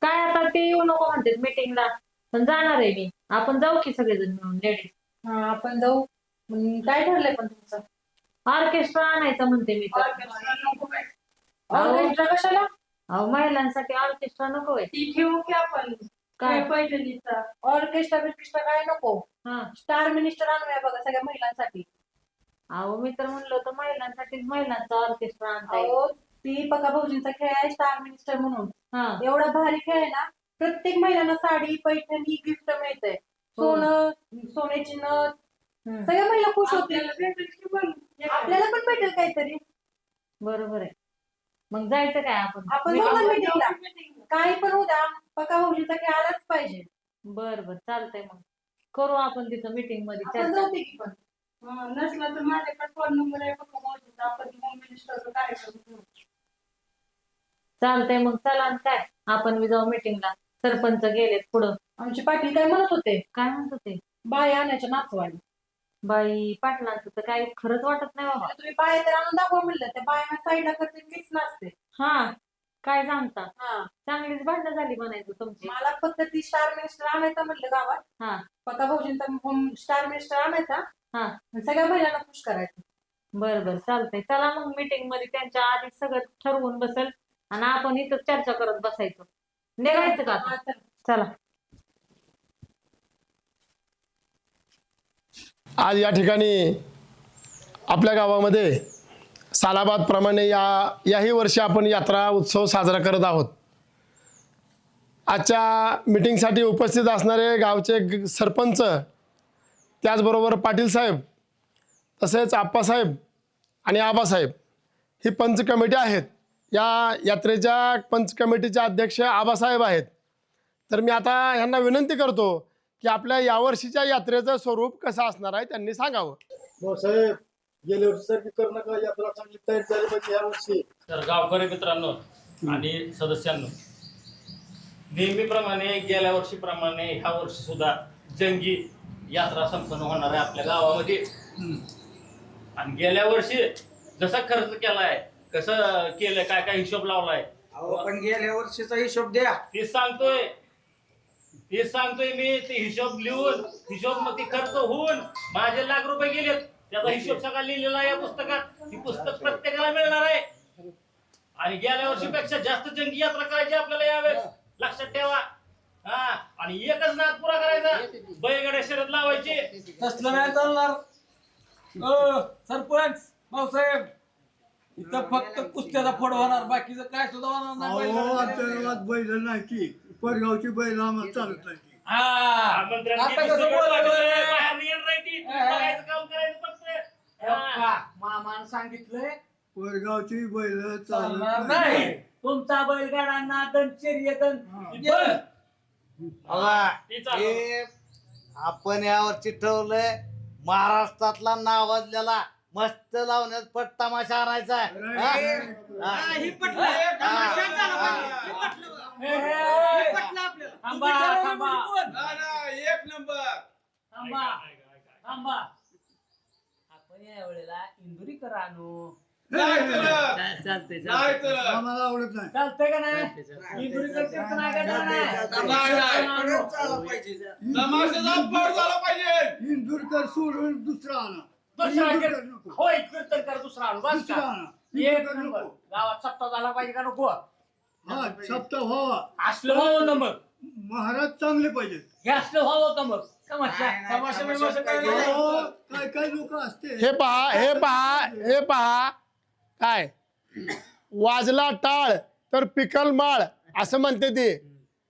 K: काय आता ते येऊ नको म्हणतात मीटिंगला पण जाणार आहे मी आपण जाऊ की सगळेजण मिळून लेडीज
H: हा आपण जाऊ काय ठरलंय पण तुमचं?
K: ऑर्केस्ट्रा आणायचा म्हणते मी तर
H: ऑर्केस्ट्रा कशाला?
K: अहो महिलांसाठी ऑर्केस्ट्रा नको आहे
H: ती ठेवू की आपण
K: काय
H: पैठणीचा ऑर्केस्ट्रा बिर्केस्ट्रा काय नको
K: हा
H: स्टार मिनिस्टर आणूया बघा सगळ्या महिलांसाठी.
K: अहो मी तर म्हणलं होतं महिलांसाठी महिलांचा ऑर्केस्ट्रा आणता येईल
H: अहो ती पका भाऊजींचा खेळ आहे स्टार मिनिस्टर म्हणून
K: हा
H: एवढा भारी खेळ आहे ना प्रत्येक महिलांना साडी पैठणी गिफ्ट मिळतंय सोनं सोन्याची नथ
K: हम्म.
H: सगळ्या महिला खुश होतील आपल्याला पण भेटेल काहीतरी.
K: बरोबर आहे मग जायचं काय
H: आपण जाऊ ना मीटिंगला काही पण उद्या पका भाऊजींचा खेळ आलाच पाहिजे.
K: बर बर चालतंय मग करू आपण तिथं मीटिंग मध्ये
H: आपण
K: चर्चा.
H: जाऊ की पण नसला तर माझ्याकडे फोन नंबर आहे पका भाऊजींचा आपण होम मिनिस्टरचा कार्यक्रम करू.
K: चालतंय मग चला आणि काय आपण बी जाऊ मीटिंगला सरपंच गेलेत पुढं
H: आमचे पाटील काय म्हणत होते
K: काय म्हणत होते
H: बाय आणायच्या नाचवाडी.
K: बाई पाटलांचं तर काही खरंच वाटत नाही बाबा
H: तुम्ही बाय तर आणून दाखवा म्हणलं त्या बायांना साईडला करते मीच नाचते.
K: हा काय सांगता
H: हा
K: चांगलीच भांडणं झाली म्हणायचं तुमची
H: मला फक्त ती स्टार मिनिस्टर आणायचा म्हणलं गावात
K: हा
H: पका भाऊजींचा स्टार मिनिस्टर आणायचा
K: हा
H: आणि सगळ्या महिलांना खुश करायचं.
K: बर बर चालतंय चला मग मीटिंग मध्ये त्यांच्या आधी सगळं ठरवून बसेल आणि आपण इथं चर्चा करत बसायचो निघायचं का आता?
H: हा, चला.
K: चला
E: आज या ठिकाणी आपल्या गावामध्ये सालाबाद प्रमाणे याही वर्षी आपण यात्रा उत्सव साजरा करत आहोत. आजच्या मीटिंगसाठी उपस्थित असणारे गावचे सरपंच त्याचबरोबर पाटील साहेब तसेच आप्पासाहेब आणि आबासाहेब ही पंच कमिटी आहेत. या यात्रेच्या पंच कमिटीचे अध्यक्ष आबासाहेब आहेत. तर मी आता ह्यांना विनंती करतो की आपल्या यावर्षीच्या यात्रेचं स्वरूप कसं असणार आहे त्यांनी सांगावं.
M: साहेब गेल्या वर्षी सारखी करू नका यात्रा चांगली तयार झाली पाहिजे या वर्षी.
A: तर गावकरी मित्रांनो आणि सदस्यांनो नेहमीप्रमाणे गेल्या वर्षीप्रमाणे ह्या वर्षी सुद्धा जंगी यात्रा संपन्न होणार आहे आपल्या गावामध्ये. आणि गेल्या वर्षी जसा खर्च केलाय कसं केलंय काय काय हिशोब लावलाय
D: पण गेल्या वर्षीचा हिशोब द्या
A: तेच सांगतोय मी ते हिशोब लिहून हिशोब मग ते खर्च होऊन माझे लाख रुपये गेलेत त्याचा हिशोब सगळा लिहिलेला आहे या पुस्तकात. ती पुस्तक प्रत्येकाला मिळणार आहे आणि गेल्या वर्षीपेक्षा जास्त जंगी यात्रा करायची आपल्याला यावेळेस लक्षात ठेवा. हा आणि एकच नाद पुरा करायचा बैलगाड्या शर्यत लावायची.
G: तसलं नाही चालणार सरपंच भाऊसाहेब इथं फक्त कुस्त्याचा फड होणार बाकीचं काय सुद्धा होणार नाही.
M: बैल नाही की परगावची बैल आम्हाला चालत नाही.
A: आमंत्रण
G: आता
A: केली,
G: कसं
A: सगळं
G: बोलायचं?
A: बघायचं, बाहेर निघून राहायची, बघायचं काम करायचं फक्त. हा.
D: मामान सांगितलंय
M: परगावची बैल
G: चालणार नाही.
D: तुमचा बैलगाडा नादन शर्यतन
A: ती चालू.
F: हे आपण यावरची ठरवलंय महाराष्ट्रातला नावाजलेला मस्त लावण्यात पट तमाशा आणायचा आहे.
D: थांबा थांबा
G: एक नंबर
D: थांबा थांबा आपण या वेळेला इंदुरीकर आणू.
M: नाही
D: चालतंय
M: आम्हाला आवडत नाही.
D: चालतंय का नाही? इंदुरीकर कीर्तन ऐकायचं नाही.
M: इंदुरकर सोडून दुसरा आणा.
A: दुसरा
M: इंदुरकर नको.
A: होय कीर्तनकार दुसरा आणू बस
M: दुसरा
A: का?
M: आणा.
A: एक
M: इंदुरकर
A: नंबर
M: नको.
A: गावात सप्ताह झाला पाहिजे का नको
M: हा सप्ताह व्हावा.
A: असलं व्हावं का मग
M: महाराज चांगले पाहिजेत.
A: हे असलं व्हावं का मग तमाशा बिमाशा काय नाही.
M: हो, काय काय लोक असते.
E: हे पहा काय वाजला टाळ तर पिकल माळ असं म्हणते ते.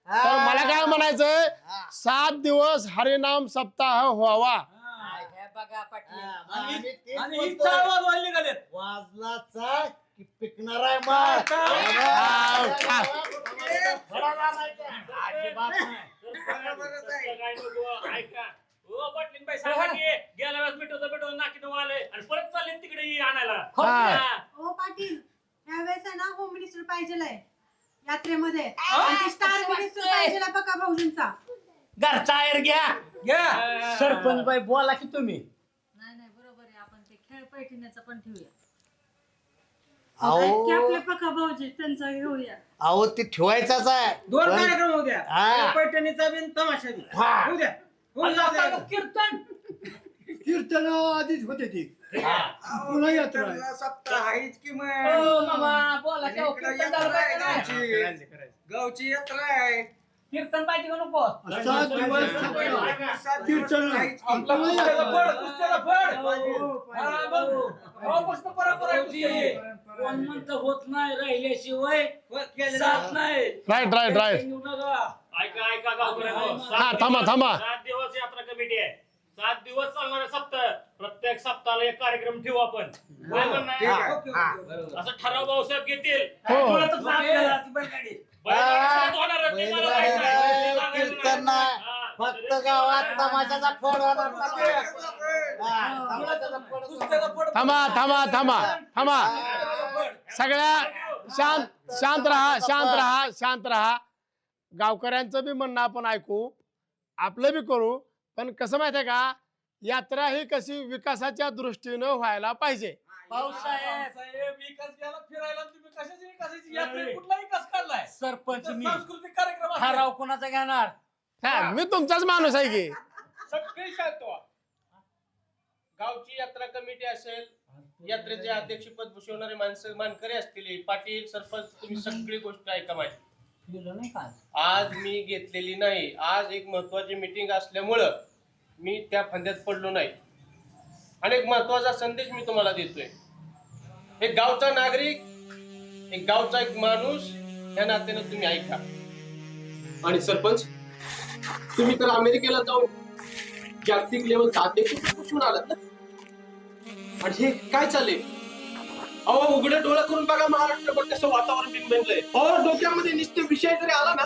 E: तर मला काय म्हणायचंय 7 दिवस हरिनाम सप्ताह व्हावा.
D: हे बघा पाटील.
G: आणि ही चाळ वाजवायला निघालेत.
F: वाजला चाळ की पिकणार आहे माळ.
A: अजिबात नाही. काय नको, ऐका. ओ, पाटलीन बाई सांगा की गेल्या वेळेस मिठवतं नाकीनं आले आणि परत चालले तिकडे आणायला. हा.
H: हो पाटील यावेळेस आहे ना होम मिनिस्टर पाहिजे यात्रेमध्ये आणि स्टार मिनिस्टर पाहिजे बघा भाऊजींचा.
A: घरचा आहेर घ्या. सरपंच बाई बोला की तुम्ही.
K: नाही बरोबर आहे, आपण ते खेळ पैठण्याचं पण ठेवूया.
H: आपले पका भाऊजी त्यांचा घेऊया.
F: अहो ते ठेवायचाच आहे.
D: 2 कार्यक्रम होऊ द्या.
F: हा.
D: पैठणीचा बिन तमाशा बी. होऊ द्या. होऊन जाऊ द्या.
A: कीर्तन
M: कीर्तन आधीच होते ती. पुन्हा यात्रा आहे.
D: ओ मामा बोला की अहो, कीर्तन झालं पाहिजे का नाही?
I: गावची यात्रा आहे.
D: कीर्तन पाहिजे का नको?
M: 7 दिवस सप्ताह. कीर्तन
G: आपला कुस्त्याचा फड. हा, बघ. तेव्हापासून परंपरा आहे कुस्त्याची.
D: कोण म्हणतं होत नाही राहिल्याशिवाय जात नाही.
E: राईट
G: येऊ नका.
A: ऐका गावकऱ्यांनो.
E: हा थांबा
A: 7 दिवस यात्रा कमिटी आहे. 7 दिवस चालणारे सप्ताह. प्रत्येक सप्ताहाला एक कार्यक्रम ठेवू आपण. काय म्हणणं आहे? असं ठराव भाऊसाहेब घेतील. कळतच नाही आपल्याला ती बैलगाडी. बैलगाडी होणारच, ते मला माहित नाही. ते सांगायचं
F: कीर्तन
A: नाही.
F: नाही.
A: हा,
F: फक्त गावात तमाशाचा फड होणार. तमाशाचा फड.
G: कुस्त्याचा फड.
E: थांबा सगळ्या शांत राहा. गावकऱ्यांचं बी म्हणणं आपण ऐकू, आपलं बी करू. पण कसं माहितीये का, यात्रा ही कशी विकासाच्या दृष्टीनं व्हायला पाहिजे.
G: साहेब विकास घ्यायला फिरायला तुम्ही कशाची विकासाची यात्रेत कुठला विकास काढलाय?
A: सरपंच मी
G: सांस्कृतिक कार्यक्रम असतात.
A: ठराव कोणाचा घेणार?
E: मी तुमचाच माणूस आहे की.
B: सगळी शांत व्हा. गावची यात्रा कमिटी असेल, यात्रेचे अध्यक्षपद भूषवणारे माणसं मानकरी असतील, पाटील सरपंच, तुम्ही सगळी गोष्ट ऐका माझी.
D: नाही का?
B: आज मी घेतलेली नाही. आज एक महत्वाची मीटिंग असल्यामुळं मी त्या फंद्यात पडलो नाही. आणि एक महत्वाचा संदेश मी तुम्हाला देतोय. एक गावचा नागरिक, एक गावचा एक माणूस या नात्यानं तुम्ही ऐका. आणि सरपंच, तुम्ही तर अमेरिकेला जाऊन जागतिक लेवलचा अध्यक्ष कुठून आलात ना? आणि हे काय चाललंय? अहो उघडे डोळे करून बघा महाराष्ट्रावर कसं वातावरण बनलंय. अहो डोक्यामध्ये नुसते विषय जरी आला ना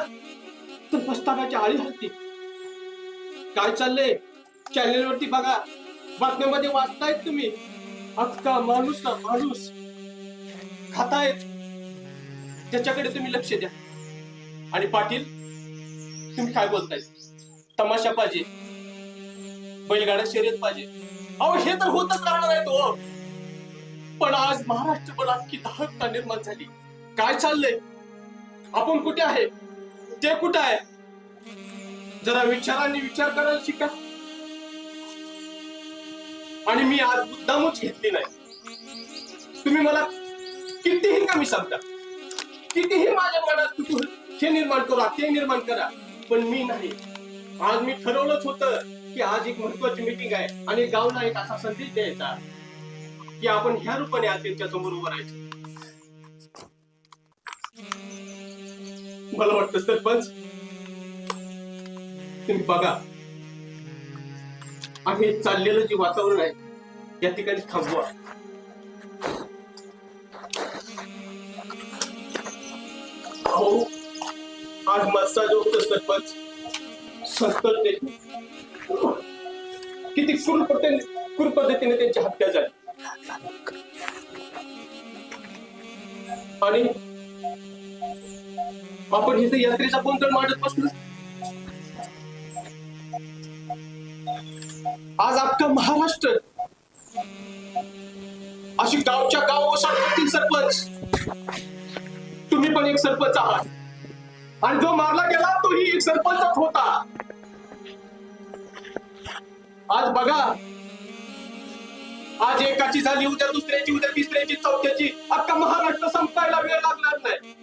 B: तर प्रस्तावाची आळी हलते. काय चाललंय चॅनेलवरती बघा, बातम्यामध्ये वाचतायत तुम्ही. अख्खा माणूस ना माणूस खातायत, त्याच्याकडे तुम्ही लक्ष द्या. आणि पाटील तुम्ही काय बोलताय? तमाशा पाहिजे, बैलगाड्या शर्यत पाहिजे. अहो हे तर होतच राहणार आहे तो. पण आज महाराष्ट्रभर अख्खी दहकता निर्माण झाली. काय चाललंय? आपण कुठे आहे, ते कुठे आहे? जरा विचारांनी विचार करायला शिका. आणि मी आज मुद्दामच घेतली नाही. तुम्ही मला कितीही कमी सांगता, कितीही माझ्या मनात कुतूहल हे निर्माण करा, ते निर्माण करा, पण मी नाही. आज मी ठरवलंच होतं की आज एक महत्वाची मीटिंग आहे आणि गावला एक असा संदेश द्यायचा की आपण ह्या रूपाने आज त्यांच्या समोर उभं राहायचं. मला वाटतं सरपंच तुम्ही बघा, आम्ही चाललेलं जे वातावरण आहे या ठिकाणी थांबवा. अहो आज मस्सा जो होतं सरपंच संतोष देशमुख किती क्रूर पद्धतीने त्यांची हत्या झाली. आणि आपण इथे यात्रेचा गोंधळ मांडत बसलो. आज अख्खा महाराष्ट्र
M: सरपंच तुम्ही पण एक सरपंच आहात आणि जो मारला गेला तोही एक सरपंचच होता. आज बघा, आज एकाची झाली, उद्या दुसऱ्याची, उद्या तिसऱ्याची, चौथ्याची, अख्खा महाराष्ट्र संपायला वेळ लागणार नाही.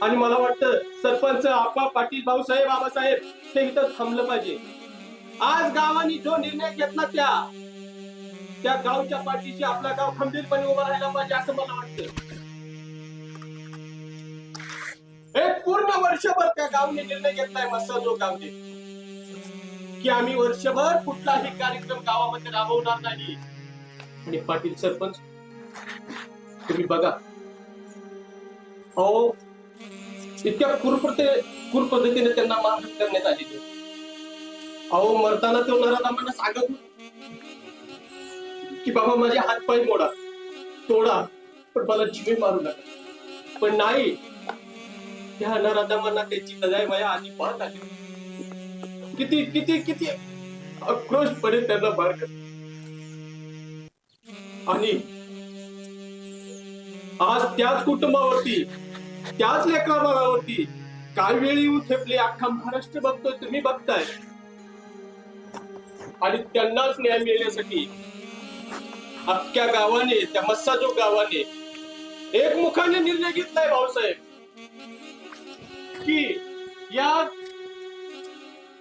M: आणि मला वाटतं सरपंच आप्पा, पाटील, भाऊसाहेब, बाबासाहेब हे इथं थांबलं पाहिजे. आज गावाने जो निर्णय घेतला त्या गावच्या पाठीशी आपला गाव खंबीरपणे उभा राहायला पाहिजे असं मला वाटतं. एक पूर्ण वर्षभर त्या गावने निर्णय घेतलाय, मस्साजो गावने, की आम्ही वर्षभर कुठलाही कार्यक्रम गावामध्ये राबवणार नाही. आणि पाटील सरपंच तुम्ही बघा, अहो इतक्या क्रूर पद्धतीने त्यांना मारहाण करण्यात आली. अहो मरताना तो नराधमांना सांगत की बाबा माझे हात पाय तोडा पण मला जीवे मारू नका. पण नाही, त्या नराधमांना त्याची दया माया आधी पाहत आली. किती किती किती आक्रोशपणे त्यांना मार करत. आणि आज त्याच कुटुंबावरती, त्याच लेकराबाळावरती काय वेळी येऊन ठेपले अख्खा महाराष्ट्र बघतोय, तुम्ही बघताय. आणि त्यांनाच न्याय मिळण्यासाठी अख्ख्या गावाने, त्या मस्साजो गावाने एकमुखाने निर्णय घेतलाय भाऊसाहेब, की या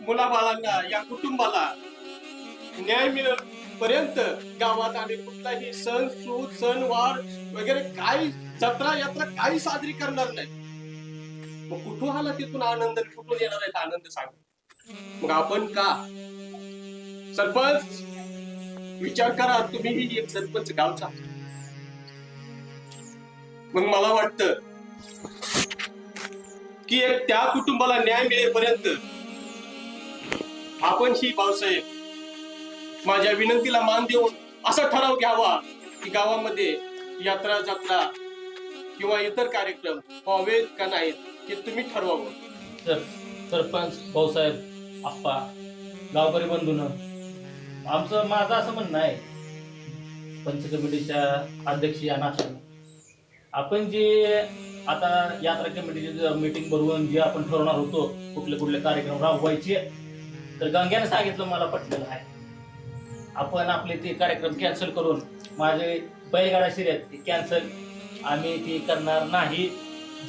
M: मुलाबाळांना, या कुटुंबाला न्याय मिळेपर्यंत गावात आम्ही कुठलाही सण, सूद, सणवार वगैरे काही जत्रा यात्रा काही साजरी करणार नाही. मग कुठून आला तिथून आनंद, कुठून येणार आहे आनंद सांग. मग आपण का सरपंच विचार करा, तुम्हीही एक सरपंच गावचा. मग मला वाटतं की एक त्या कुटुंबाला न्याय मिळेपर्यंत आपण ही, भाऊसाहेब माझ्या विनंतीला मान देऊन असा ठराव घ्यावा की गावामध्ये यात्रा, जत्रा किंवा इतर कार्यक्रम व्हावेत का नाहीत हे तुम्ही ठरवावं.
A: सरपंच, भाऊसाहेब, आप्पा, गावकरी बंधूंनो, माझं असं म्हणणं आहे, पंच कमिटीच्या अध्यक्ष या नात्याने आपण जे आता यात्रा कमिटीची मीटिंग भरवून जे आपण ठरवणार होतो कुठले कार्यक्रम राबवायचे, तर गंग्याने सांगितलं, मला पटलेलं आहे. आपण आपले ते कार्यक्रम कॅन्सल करून माझे बैलगाडा शर्यत कॅन्सल आम्ही ती करणार नाही.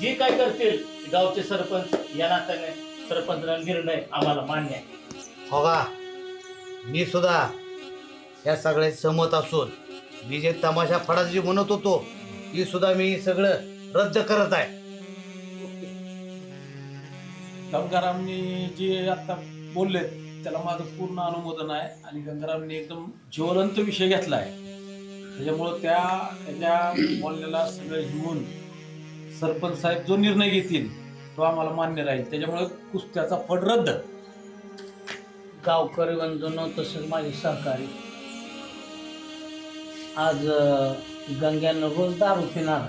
A: जे काय करतील गावचे सरपंच या नात्याने सरपंचाचा निर्णय आम्हाला मान्य आहे.
F: हो का, मी सुद्धा या सगळ्यात सहमत असून मी जे तमाशा फडा जी म्हणत होतो ती सुद्धा मी सगळं रद्द करत आहे.
G: गंगारामनी जे आता बोलले त्याला माझं पूर्ण अनुमोदन आहे. आणि गंगारामने एकदम ज्वलंत विषय घेतला आहे. त्याच्यामुळं त्याच्या बोलण्याला सगळं घेऊन सरपंच साहेब जो निर्णय घेतील तो आम्हाला मान्य राहील. त्याच्यामुळे कुस्त्याचा फड रद्द.
D: गावकरी बंधूंनो, तसंच माझे सहकारी, आज गंग्यानं रोज दारू पिणार,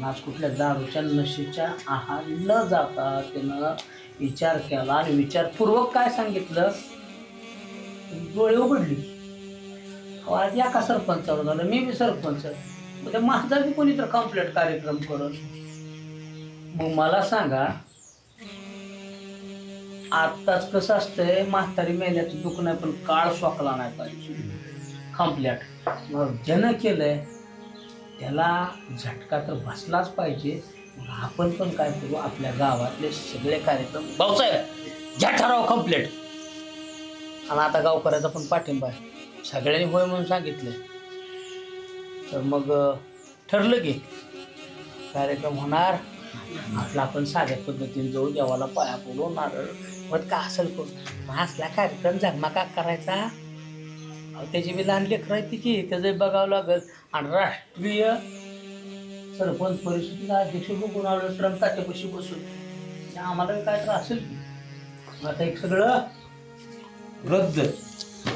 D: आज कुठल्या दारूच्या नशेच्या आहार न जाता त्यानं विचार केला आणि विचारपूर्वक काय सांगितलं, डोळे उघडली. आज एका सरपंचावर झालं, मी बी सरपंच, उद्या माझा बी कोणी तर कम्प्लीट कार्यक्रम करत. मग मला सांगा, आत्ताच कसं असतंय, म्हातारी मेल्याचं दुःख नाही पण काळ सोकला नाही पाहिजे. कम्प्लीट मग ज्यानं केलंय त्याला झटका तर बसलाच पाहिजे. आपण पण काय करू, आपल्या गावातले सगळे कार्यक्रम, भाऊसाहेब घ्या ठराव कम्प्लीट. आणि आता गावकऱ्याचा पण पाठिंबा आहे, सगळ्यांनी होय म्हणून सांगितलं, तर मग ठरलं की कार्यक्रम होणार. आपला आपण साध्या पद्धतीने जाऊ, देवाला पाया पडू, नारळ मग का असेल करू, असला कार्यक्रम जन्मा का करायचा. त्याची बी लहान लेकरं आहे की त्याचं बघावं लागेल. आणि राष्ट्रीय सरपंच परिषदेला अध्यक्ष बघून आलो श्रम तात्यापाशी बसून आम्हाला काय त्रास असेल की आता एक सगळं रद्द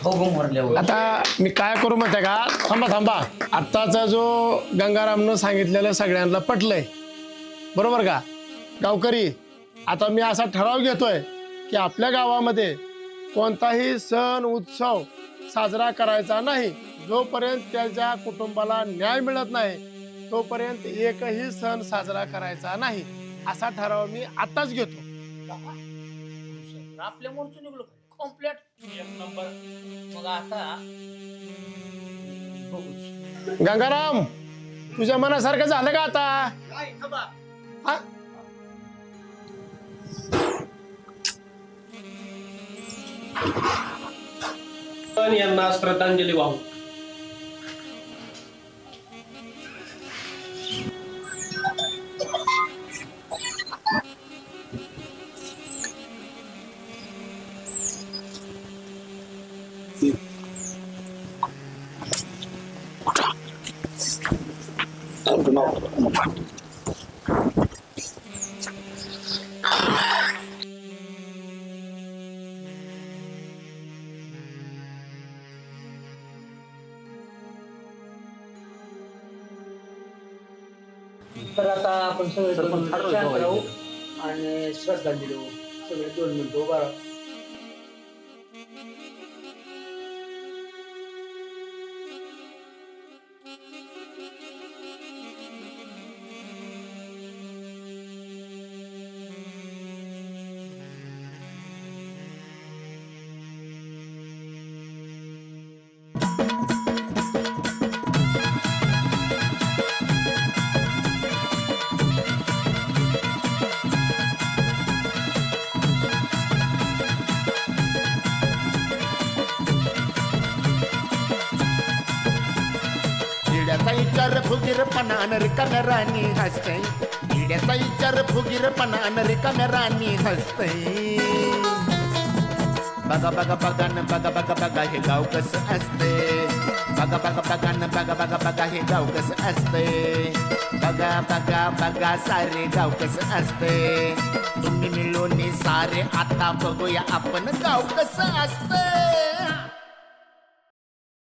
D: बघू मरल्यावर.
E: आता मी काय करू माहिती आहे का, थांबा. आत्ताचा जो गंगारामनं सांगितलेलं सगळ्यांना पटलंय, बरोबर का गावकरी. आता मी असा ठराव घेतोय की आपल्या गावामध्ये कोणताही सण उत्सव साजरा करायचा नाही. जोपर्यंत त्याच्या कुटुंबाला न्याय मिळत नाही तोपर्यंत एकही सण साजरा करायचा नाही असा ठराव मी आताच घेतो.
D: आपल्या मोर्चून निघलो कॉम्प्लेट एक नंबर. मग आता बघू.
E: गंगाराम तुझ्या मनासारखं झालं का आता? हा?
M: यांना श्रद्धांजली वाहू.
D: तर आता आपण सगळे शांत राहू आणि श्रद्धांजली देऊ. सगळे 2 मिनिटं उभा राहू.
N: किड्याचा विचार फुगीरपणा रिकाम्या राणी हसते. किड्याचा विचार फुगीरपणा रिकाम्या राणी हसते. बघा बघा बघा न बघा बघा बघा हे गाव कसं असते. बघा बघा बघा न बघा बघा बघा हे गाव कसं असते. बघा बघा बघा सारे गाव कसं असते. तुम्ही मिळून सारे आता बघूया आपण गाव कसं असते.